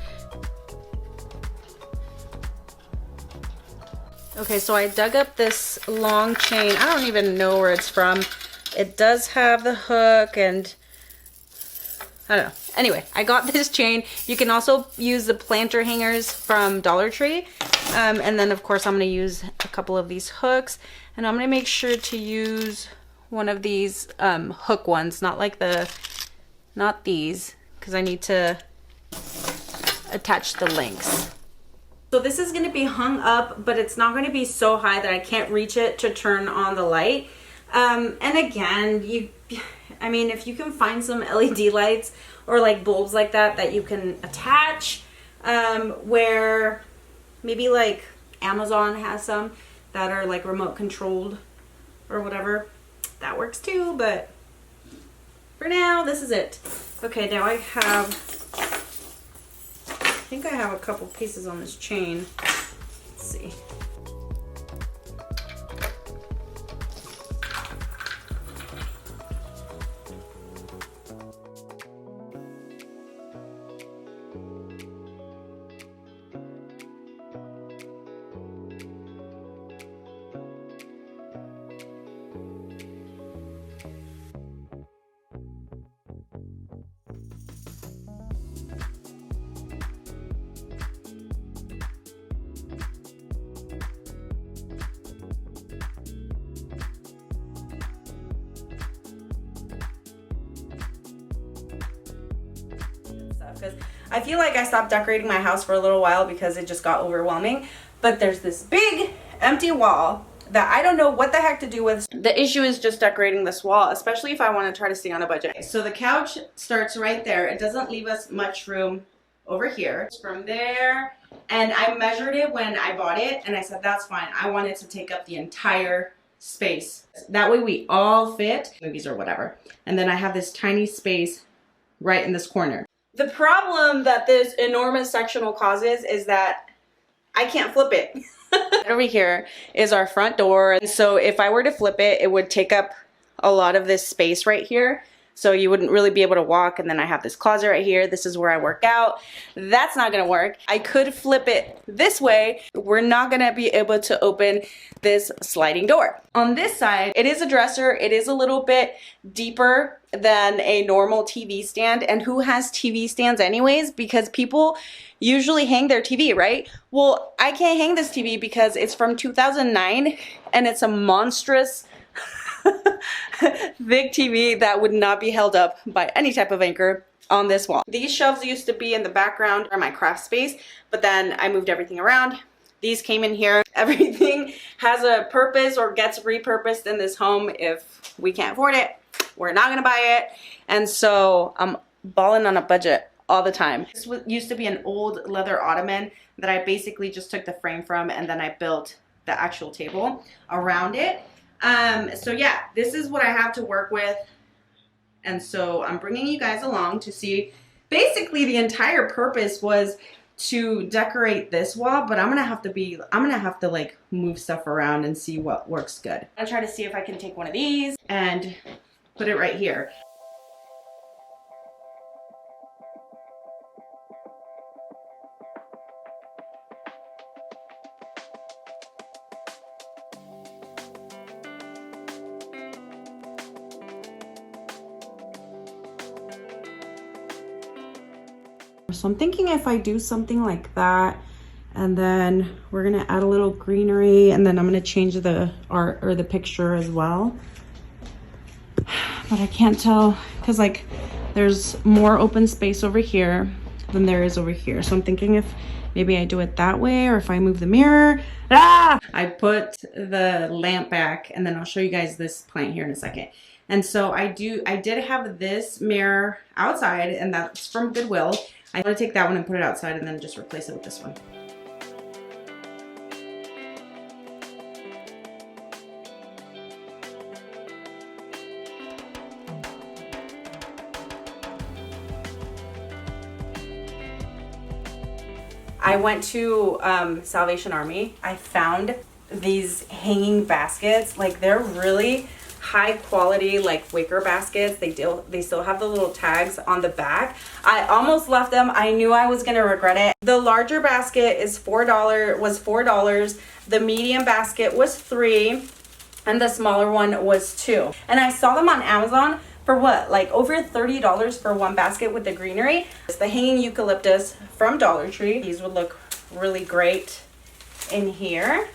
Okay, so I dug up this long chain. I don't even know where it's from. It does have the hook and I don't know. Anyway, I got this chain. You can also use the planter hangers from Dollar Tree. And then of course I'm gonna use a couple of these hooks, and I'm gonna make sure to use one of these hook ones, not these, because I need to attach the links. So this is going to be hung up, but it's not going to be so high that I can't reach it to turn on the light. And again, I mean, if you can find some LED lights or like bulbs like that you can attach, where maybe like Amazon has some that are like remote controlled or whatever, that works too, but for now, this is it. Okay, now I think I have a couple pieces on this chain. Let's see. Because I feel like I stopped decorating my house for a little while because it just got overwhelming. But there's this big empty wall that I don't know what the heck to do with. The issue is just decorating this wall, especially if I want to try to stay on a budget. So the couch starts right there. It doesn't leave us much room over here. It's from there, and I measured it when I bought it, and I said that's fine. I want it to take up the entire space. That way we all fit, movies or whatever. And then I have this tiny space right in this corner. The problem that this enormous sectional causes is that I can't flip it. Over here is our front door. And so if I were to flip it, it would take up a lot of this space right here. So you wouldn't really be able to walk. And then I have this closet right here. This is where I work out. That's not gonna work. I could flip it this way. We're not gonna be able to open this sliding door. On this side, it is a dresser. It is a little bit deeper than a normal TV stand. And who has TV stands anyways? Because people usually hang their TV, right? Well, I can't hang this TV because it's from 2009 and it's a monstrous big TV that would not be held up by any type of anchor. on this wall. These shelves used to be in the background or my craft space, but then I moved everything around. These came in here. Everything has a purpose or gets repurposed in this home. If we can't afford it, we're not gonna buy it. And so I'm balling on a budget all the time. This used to be an old leather ottoman that I basically just took the frame from, and then I built the actual table around it. So yeah, this is what I have to work with. And so I'm bringing you guys along to see. Basically the entire purpose was to decorate this wall, but I'm gonna have to like move stuff around and see what works good. I'll try to see if I can take one of these and put it right here. So I'm thinking if I do something like that, and then we're gonna add a little greenery, and then I'm gonna change the art or the picture as well. But I can't tell because like there's more open space over here than there is over here. So I'm thinking if maybe I do it that way, or if I move the mirror. I put the lamp back, and then I'll show you guys this plant here in a second. And so I did have this mirror outside, and that's from Goodwill. I'm gonna take that one and put it outside and then just replace it with this one. I went to Salvation Army. I found these hanging baskets. Like, they're really high quality, like wicker baskets. They still have the little tags on the back. I almost left them. I knew I was gonna regret it. The larger basket was $4. The medium basket was $3, and the smaller one was $2. And I saw them on Amazon for what, like over $30 for one basket with the greenery. It's the hanging eucalyptus from Dollar Tree. These would look really great in here.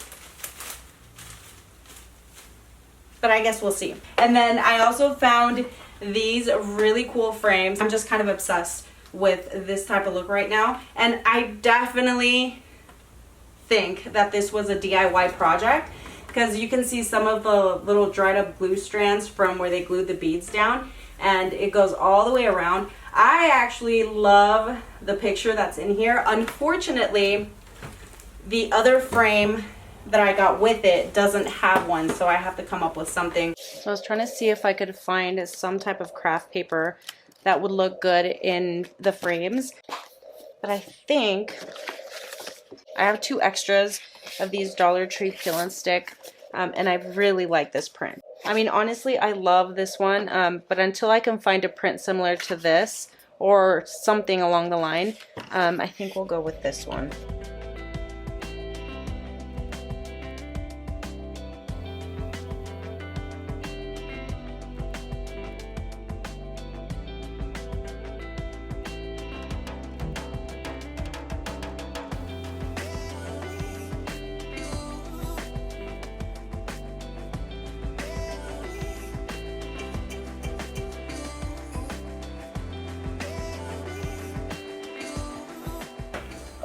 But I guess we'll see. And then I also found these really cool frames. I'm just kind of obsessed with this type of look right now. And I definitely think that this was a DIY project, because you can see some of the little dried up glue strands from where they glued the beads down, and it goes all the way around. I actually love the picture that's in here. Unfortunately, the other frame that I got with it doesn't have one, so I have to come up with something. So I was trying to see if I could find some type of craft paper that would look good in the frames. But I think I have 2 extras of these Dollar Tree peel and stick, and I really like this print. I mean, honestly, I love this one, but until I can find a print similar to this or something along the line, I think we'll go with this one.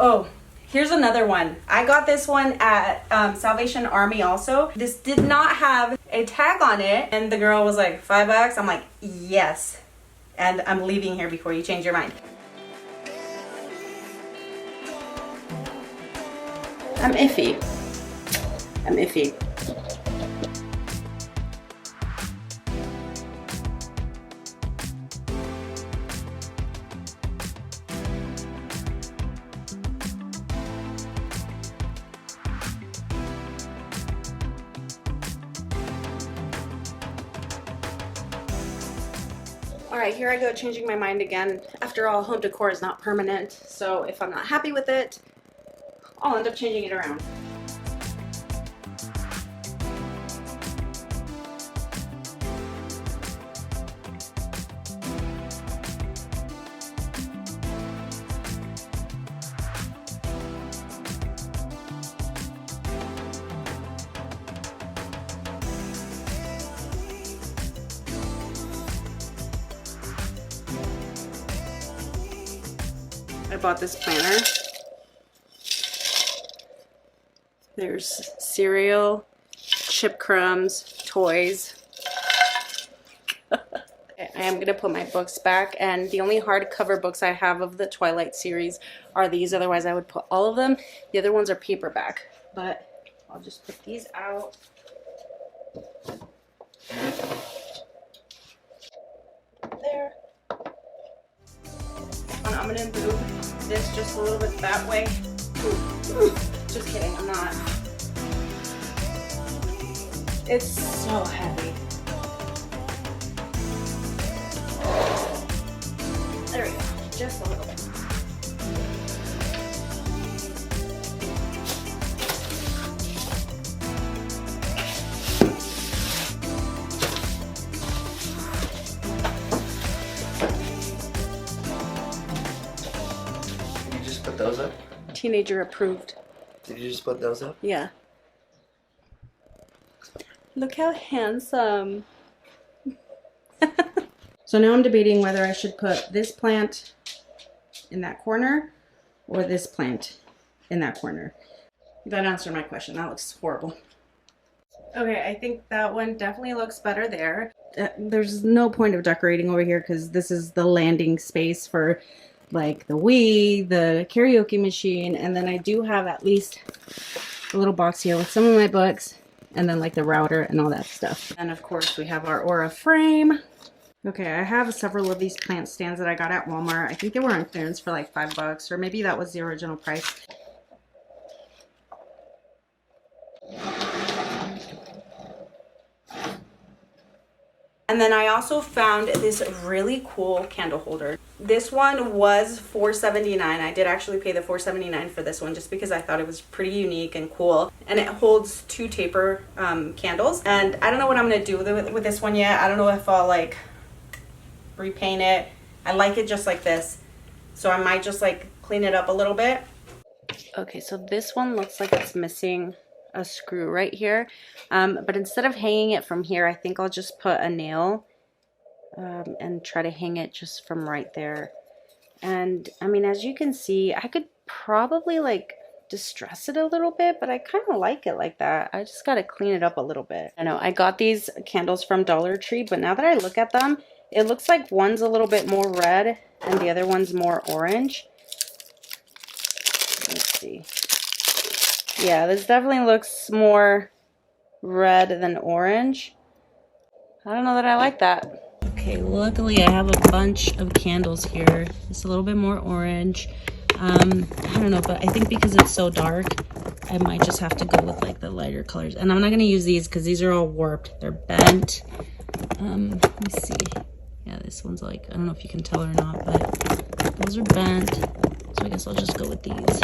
Oh, here's another one. I got this one at Salvation Army also. This did not have a tag on it, and the girl was like, $5. I'm like, yes. And I'm leaving here before you change your mind. I'm iffy. I'm iffy. Alright, here I go changing my mind again. After all, home decor is not permanent, so if I'm not happy with it, I'll end up changing it around. I bought this planner. There's cereal, chip crumbs, toys. I am going to put my books back, and the only hardcover books I have of the Twilight series are these. Otherwise, I would put all of them. The other ones are paperback, but I'll just put these out. There. And I'm going to move this just a little bit that way. Just kidding, I'm not. It's so heavy. There we go, just a little bit. Did you just put those up? Teenager approved. Did you just put those up? Yeah. Look how handsome. So now I'm debating whether I should put this plant in that corner or this plant in that corner. That answered my question. That looks horrible. Okay, I think that one definitely looks better there. There's no point of decorating over here because this is the landing space for like the Wii, the karaoke machine, and then I do have at least a little box here with some of my books, and then like the router and all that stuff. And of course we have our Aura frame. Okay, I have several of these plant stands that I got at Walmart. I think they were on clearance for like $5, or maybe that was the original price. And then I also found this really cool candle holder. This one was $4.79. I did actually pay the $4.79 for this one just because I thought it was pretty unique and cool. And it holds 2 taper candles. And I don't know what I'm gonna do with this one yet. I don't know if I'll like repaint it. I like it just like this. So I might just like clean it up a little bit. Okay, so this one looks like it's missing a screw right here, but instead of hanging it from here, I think I'll just put a nail and try to hang it just from right there. And I mean, as you can see, I could probably like distress it a little bit, but I kind of like it like that. I just got to clean it up a little bit. I know I got these candles from Dollar Tree, but now that I look at them, it looks like one's a little bit more red and the other one's more orange. Let's see. Yeah, this definitely looks more red than orange. I don't know that I like that. Okay, luckily I have a bunch of candles here. It's a little bit more orange. I don't know, but I think because it's so dark, I might just have to go with like the lighter colors. And I'm not going to use these because these are all warped. They're bent. Let me see. Yeah, this one's like, I don't know if you can tell or not, but those are bent. So I guess I'll just go with these.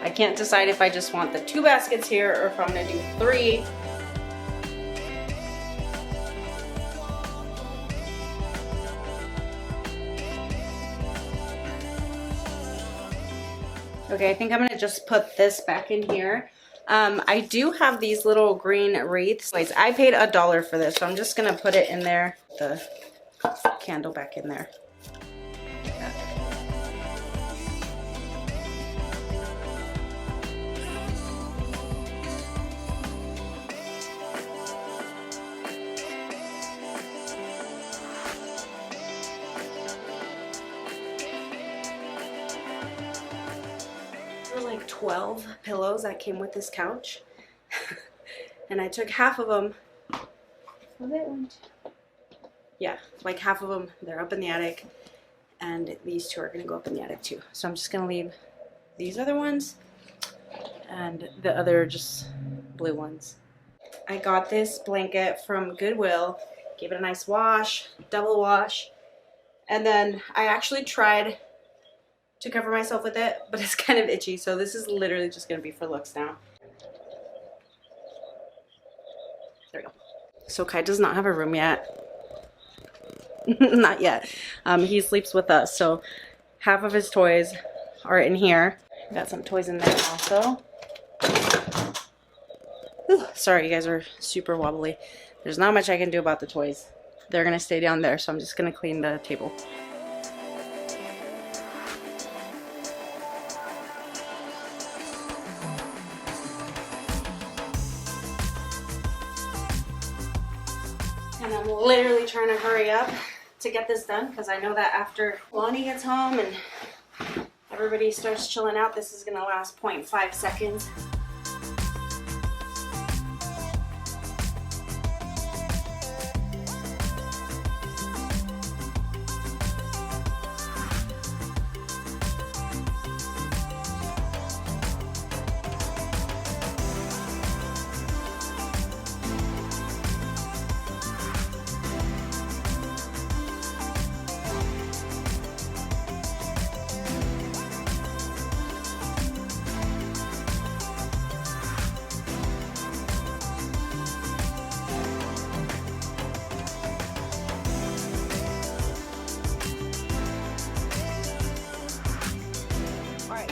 I can't decide if I just want the 2 baskets here or if I'm gonna do 3. Okay, I think I'm gonna just put this back in here. I do have these little green wreaths. I paid $1 for this, so I'm just gonna put it in there, the candle back in there. Like 12 pillows that came with this couch. And I took half of them. Yeah, like half of them, they're up in the attic. And these 2 are gonna go up in the attic too. So I'm just gonna leave these other ones and the other just blue ones. I got this blanket from Goodwill, gave it a nice wash, double wash. And then I actually tried to cover myself with it, but it's kind of itchy, so this is literally just gonna be for looks now. There we go. So Kai does not have a room yet. Not yet. He sleeps with us, so half of his toys are in here. Got some toys in there also. Sorry, you guys are super wobbly. There's not much I can do about the toys. They're gonna stay down there, so I'm just gonna clean the table. And I'm literally trying to hurry up to get this done because I know that after Lonnie gets home and everybody starts chilling out, this is gonna last 0.5 seconds.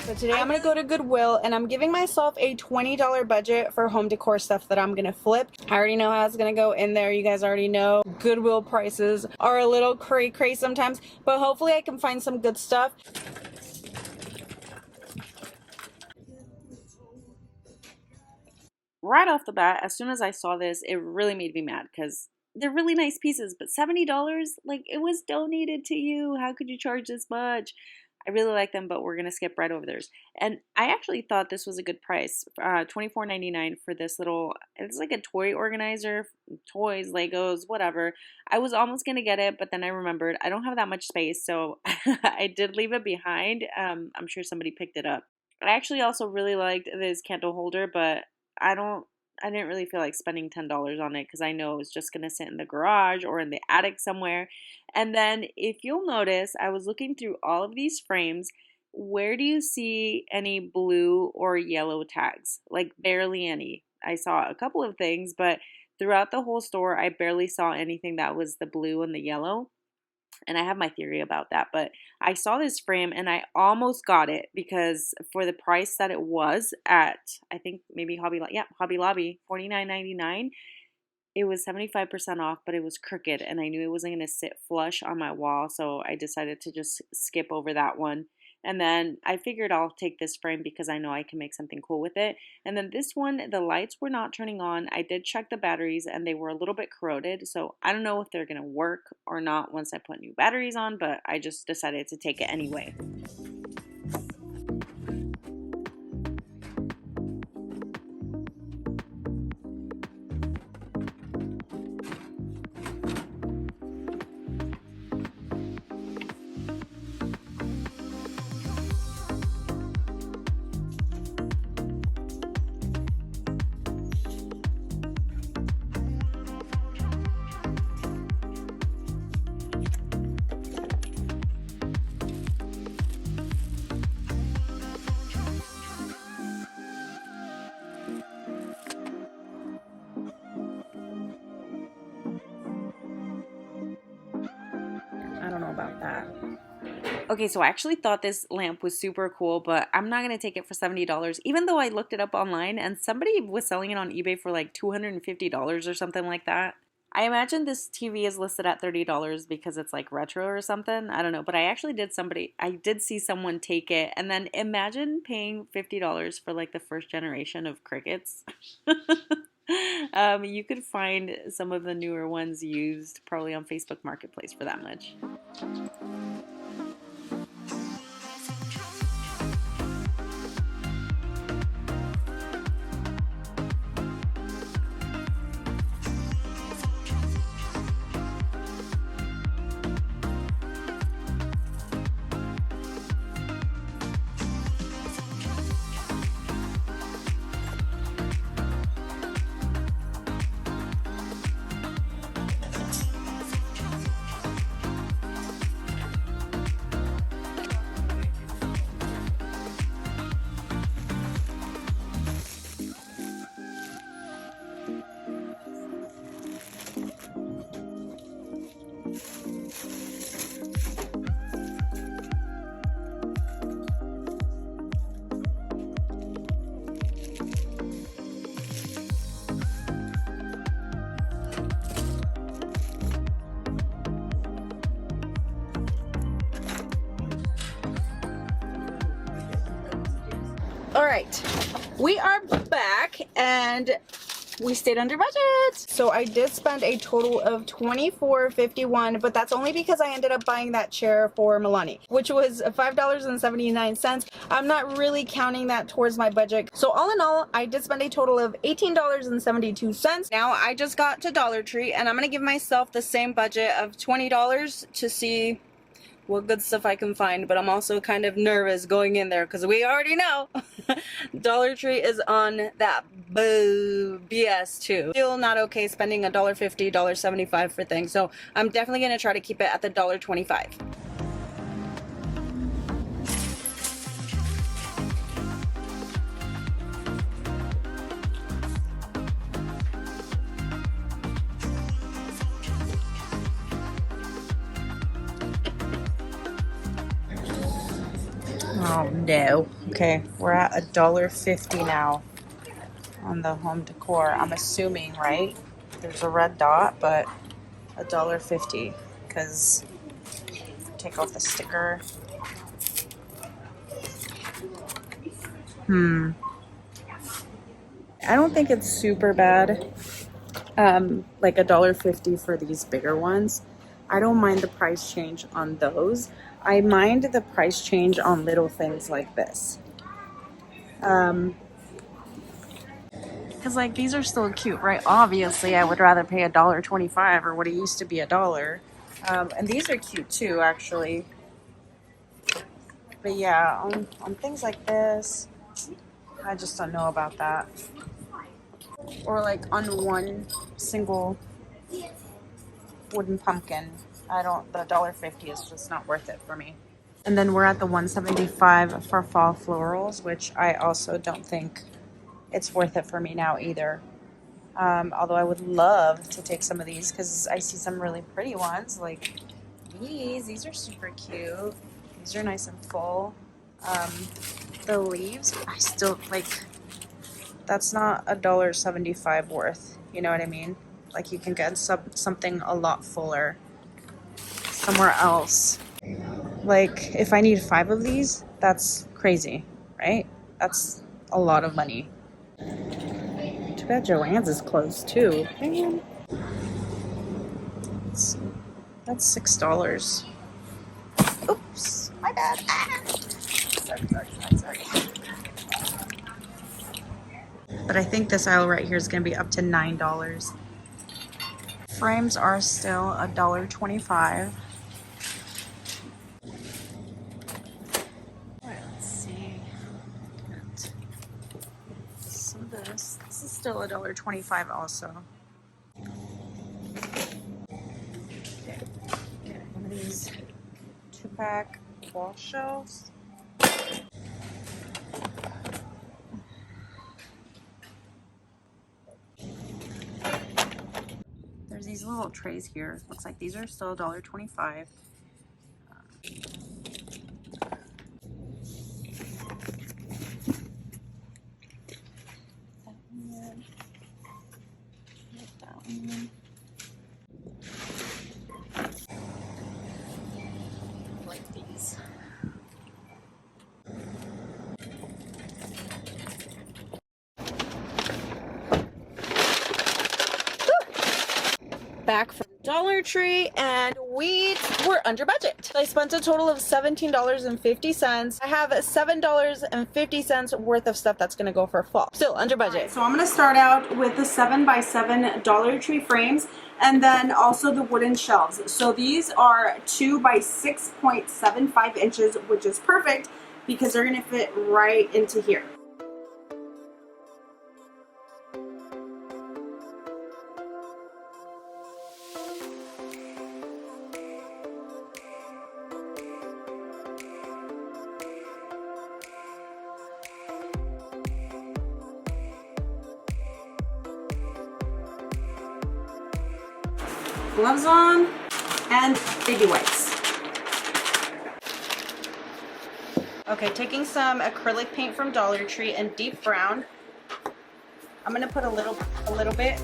So today I'm gonna go to Goodwill and I'm giving myself a $20 budget for home decor stuff that I'm gonna flip. I already know how it's gonna go in there. You guys already know Goodwill prices are a little cray sometimes, but hopefully I can find some good stuff. Right off the bat, as soon as I saw this, it really made me mad because they're really nice pieces, but $70, like, it was donated to you. How could you charge this much? I really like them, but we're going to skip right over theirs. And I actually thought this was a good price, $24.99 for this little, it's like a toy organizer, toys, Legos, whatever. I was almost going to get it, but then I remembered I don't have that much space, so I did leave it behind. I'm sure somebody picked it up. I actually also really liked this candle holder, but I didn't really feel like spending $10 on it because I know it was just going to sit in the garage or in the attic somewhere. And then if you'll notice, I was looking through all of these frames. Where do you see any blue or yellow tags? Like barely any. I saw a couple of things, but throughout the whole store, I barely saw anything that was the blue and the yellow. And I have my theory about that, but I saw this frame and I almost got it because for the price that it was at, I think maybe Hobby Lobby, $49.99. It was 75% off, but it was crooked and I knew it wasn't going to sit flush on my wall, so I decided to just skip over that one. And then I figured I'll take this frame because I know I can make something cool with it. And then this one, the lights were not turning on. I did check the batteries and they were a little bit corroded. So I don't know if they're going to work or not once I put new batteries on, but I just decided to take it anyway. I don't know about that. Okay, so I actually thought this lamp was super cool, but I'm not going to take it for $70, even though I looked it up online and somebody was selling it on eBay for like $250 or something like that. I imagine this TV is listed at $30 because it's like retro or something. I don't know, but I did see someone take it, and then imagine paying $50 for like the first generation of Crickets. You could find some of the newer ones used probably on Facebook Marketplace for that much. right, we are back and we stayed under budget. So I did spend a total of $24.51, but that's only because I ended up buying that chair for Milani, which was $5.79. I'm not really counting that towards my budget. So all in all, I did spend a total of $18.72. Now I just got to Dollar Tree and I'm gonna give myself the same budget of $20 to see what good stuff I can find, but I'm also kind of nervous going in there because we already know Dollar Tree is on that BS too. Still not okay spending $1.50, $1.75 for things, so I'm definitely gonna try to keep it at the $1.25. Oh no. Okay, we're at $1.50 now on the home decor. I'm assuming, right? There's a red dot, but $1.50 because take off the sticker. I don't think it's super bad. Like $1.50 for these bigger ones. I don't mind the price change on those. I mind the price change on little things like this. Because like these are still cute, right? Obviously, I would rather pay $1.25 or what it used to be $1. And these are cute too, actually. But yeah, on things like this, I just don't know about that. Or like on one single wooden pumpkin, the $1.50 is just not worth it for me. And then we're at the $1.75 for fall florals, which I also don't think it's worth it for me now either. Although I would love to take some of these because I see some really pretty ones like these. These are super cute. These are nice and full. The leaves, I still like, that's not $1.75 worth. You know what I mean? Like you can get something a lot fuller somewhere else. Like if I need 5 of these, that's crazy, right? That's a lot of money. Too bad Joann's is closed too. Man. Let's see. That's $6. Oops, my bad. Ah. Sorry. But I think this aisle right here is going to be up to $9. Frames are still $1.25. Let's see. Some of this. This is still $1.25 also. Okay. One of these 2-pack wall shelves. There's these little trays here. Looks like these are still $1.25. Like these. Back from Dollar Tree and we were under budget. I spent a total of $17.50. I have $7.50 worth of stuff that's gonna go for fall. Still under budget. Right, so I'm gonna start out with the 7x7 Dollar Tree frames and then also the wooden shelves. So these are 2 by 6.75 inches, which is perfect because they're gonna fit right into here. Gloves on and baby wipes. Okay, taking some acrylic paint from Dollar Tree in deep brown. I'm gonna put a little bit.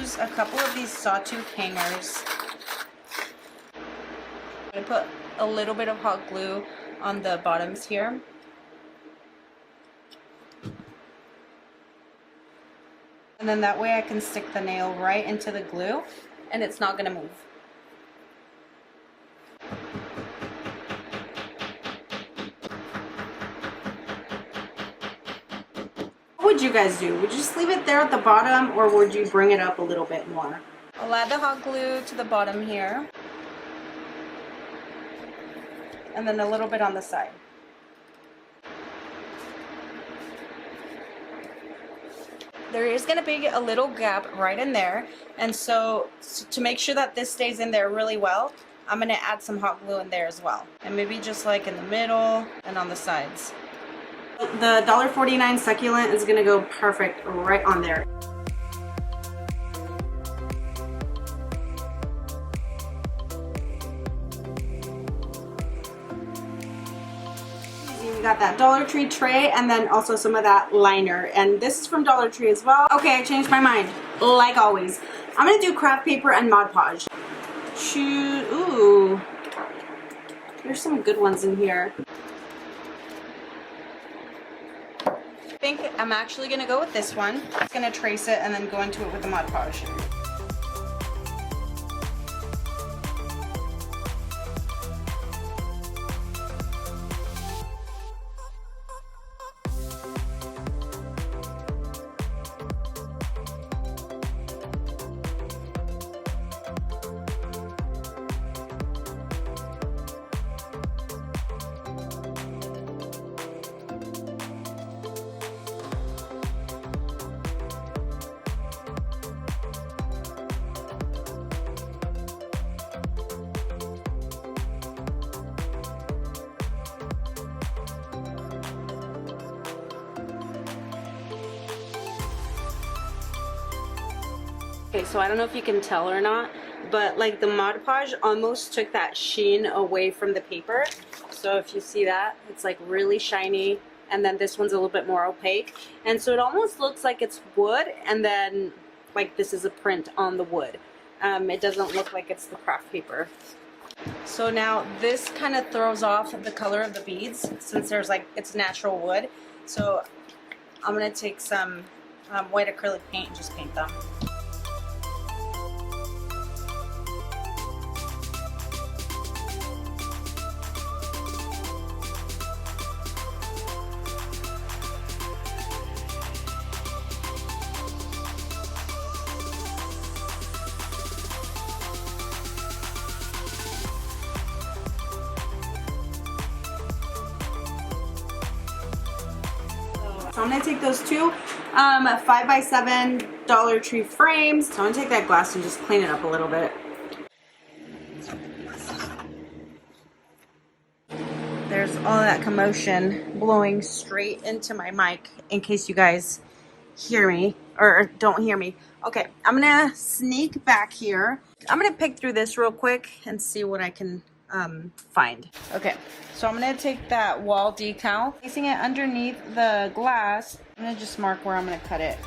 use a couple of these sawtooth hangers. I'm going to put a little bit of hot glue on the bottoms here. And then that way I can stick the nail right into the glue and it's not going to move. What would you guys do? Would you just leave it there at the bottom or would you bring it up a little bit more? I'll add the hot glue to the bottom here. And then a little bit on the side. There is going to be a little gap right in there, and so to make sure that this stays in there really well, I'm going to add some hot glue in there as well, and maybe just like in the middle and on the sides. The $1.49 succulent is going to go perfect right on there. We got that Dollar Tree tray and then also some of that liner, and this is from Dollar Tree as well. Okay, I changed my mind, like always. I'm gonna do craft paper and Mod Podge. Ooh, there's some good ones in here. I think I'm actually gonna go with this one. I'm gonna trace it and then go into it with the Mod Podge. Okay, so I don't know if you can tell or not, but like the Mod Podge almost took that sheen away from the paper. So if you see that, it's like really shiny, and then this one's a little bit more opaque. And so it almost looks like it's wood, and then like this is a print on the wood. It doesn't look like it's the craft paper. So now this kind of throws off the color of the beads since there's like, it's natural wood. So I'm gonna take some white acrylic paint and just paint them. So I'm going to take those two 5x7 Dollar Tree frames. So I'm going to take that glass and just clean it up a little bit. There's all that commotion blowing straight into my mic in case you guys hear me or don't hear me. Okay, I'm going to sneak back here. I'm going to pick through this real quick and see what I can find. Okay, so I'm going to take that wall decal, placing it underneath the glass. I'm going to just mark where I'm going to cut it.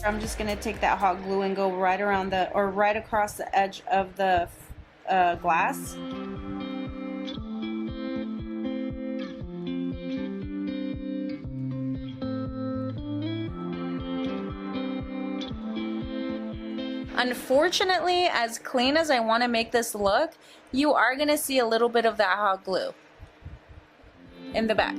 I'm just going to take that hot glue and go right around the, or right across the edge of the glass. Unfortunately, as clean as I want to make this look, you are going to see a little bit of that hot glue in the back.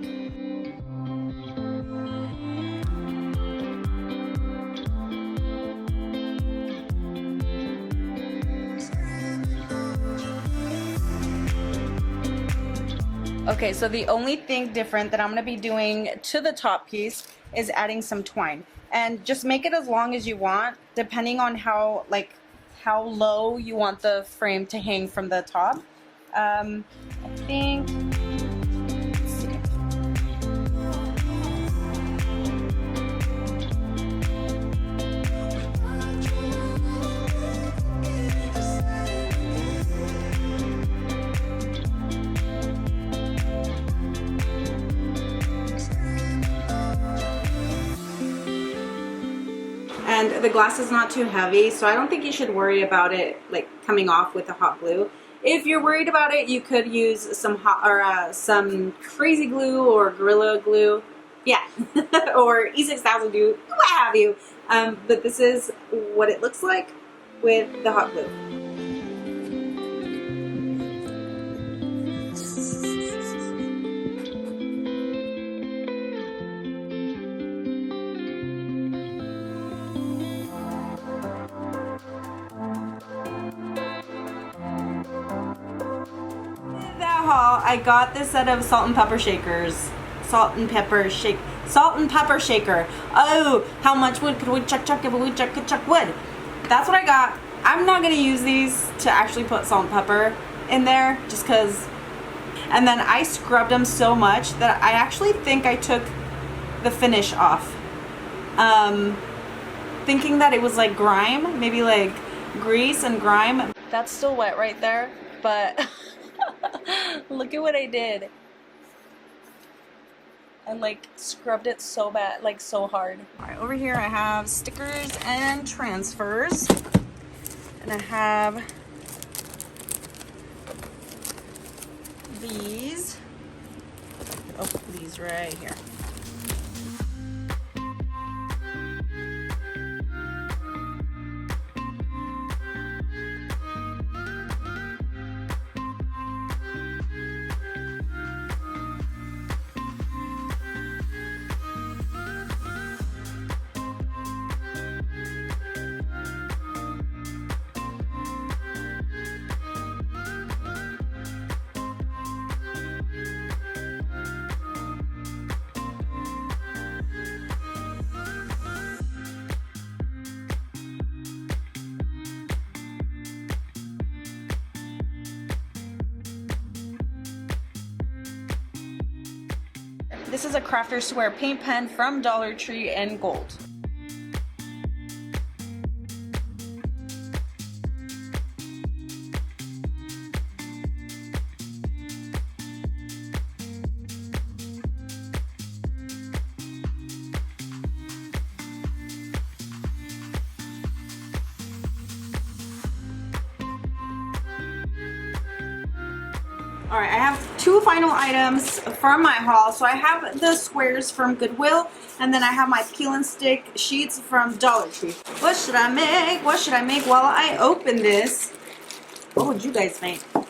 Okay, so the only thing different that I'm going to be doing to the top piece is adding some twine. and just make it as long as you want, depending on how low you want the frame to hang from the top. I think. Let's see. And the glass is not too heavy, so I don't think you should worry about it like coming off with the hot glue. If you're worried about it, you could use some some crazy glue or Gorilla Glue, yeah, or E6000 glue, what have you. But this is what it looks like with the hot glue. I got this set of salt and pepper shakers. Salt and pepper shaker. Oh, how much wood could we chuck if we chuck wood? That's what I got. I'm not gonna use these to actually put salt and pepper in there, just cause. And then I scrubbed them so much that I actually think I took the finish off, thinking that it was like grime, maybe like grease and grime. That's still wet right there, but. Look at what I did. And like scrubbed it so bad, like so hard. Alright, over here I have stickers and transfers. And I have these. Oh, these right here. This is a Crafter's Square paint pen from Dollar Tree in gold. Alright, I have two final items from my haul. So I have the squares from Goodwill, and then I have my peel and stick sheets from Dollar Tree. What should I make? What should I make while I open this? What would you guys make? I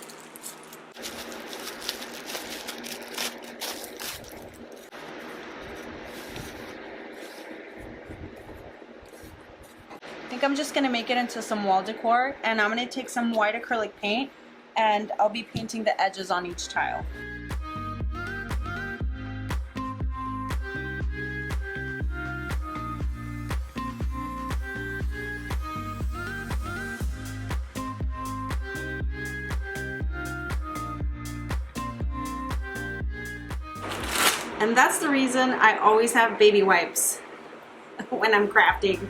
think I'm just going to make it into some wall decor, and I'm going to take some white acrylic paint and I'll be painting the edges on each tile. And that's the reason I always have baby wipes when I'm crafting.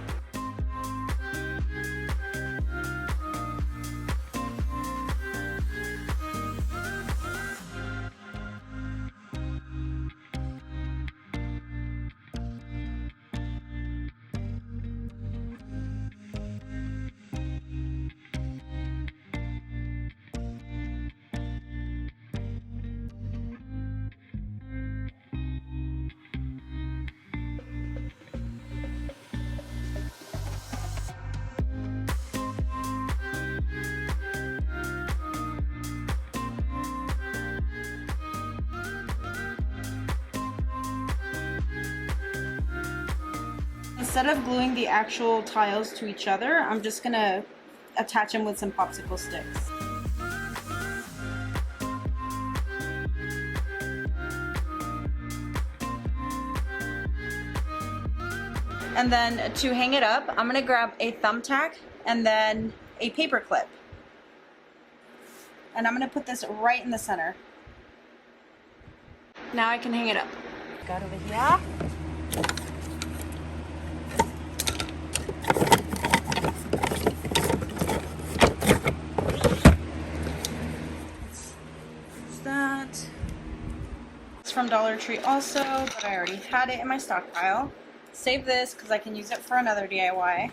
Instead of gluing the actual tiles to each other, I'm just gonna attach them with some popsicle sticks. And then to hang it up, I'm gonna grab a thumbtack and then a paper clip. And I'm gonna put this right in the center. Now I can hang it up. Got over here. That. It's from Dollar Tree also, but I already had it in my stockpile. Save this because I can use it for another DIY.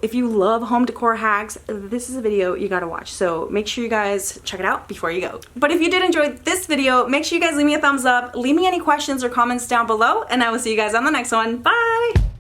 If you love home decor hacks, this is a video you gotta watch. So make sure you guys check it out before you go. But if you did enjoy this video, make sure you guys leave me a thumbs up, leave me any questions or comments down below, and I will see you guys on the next one. Bye!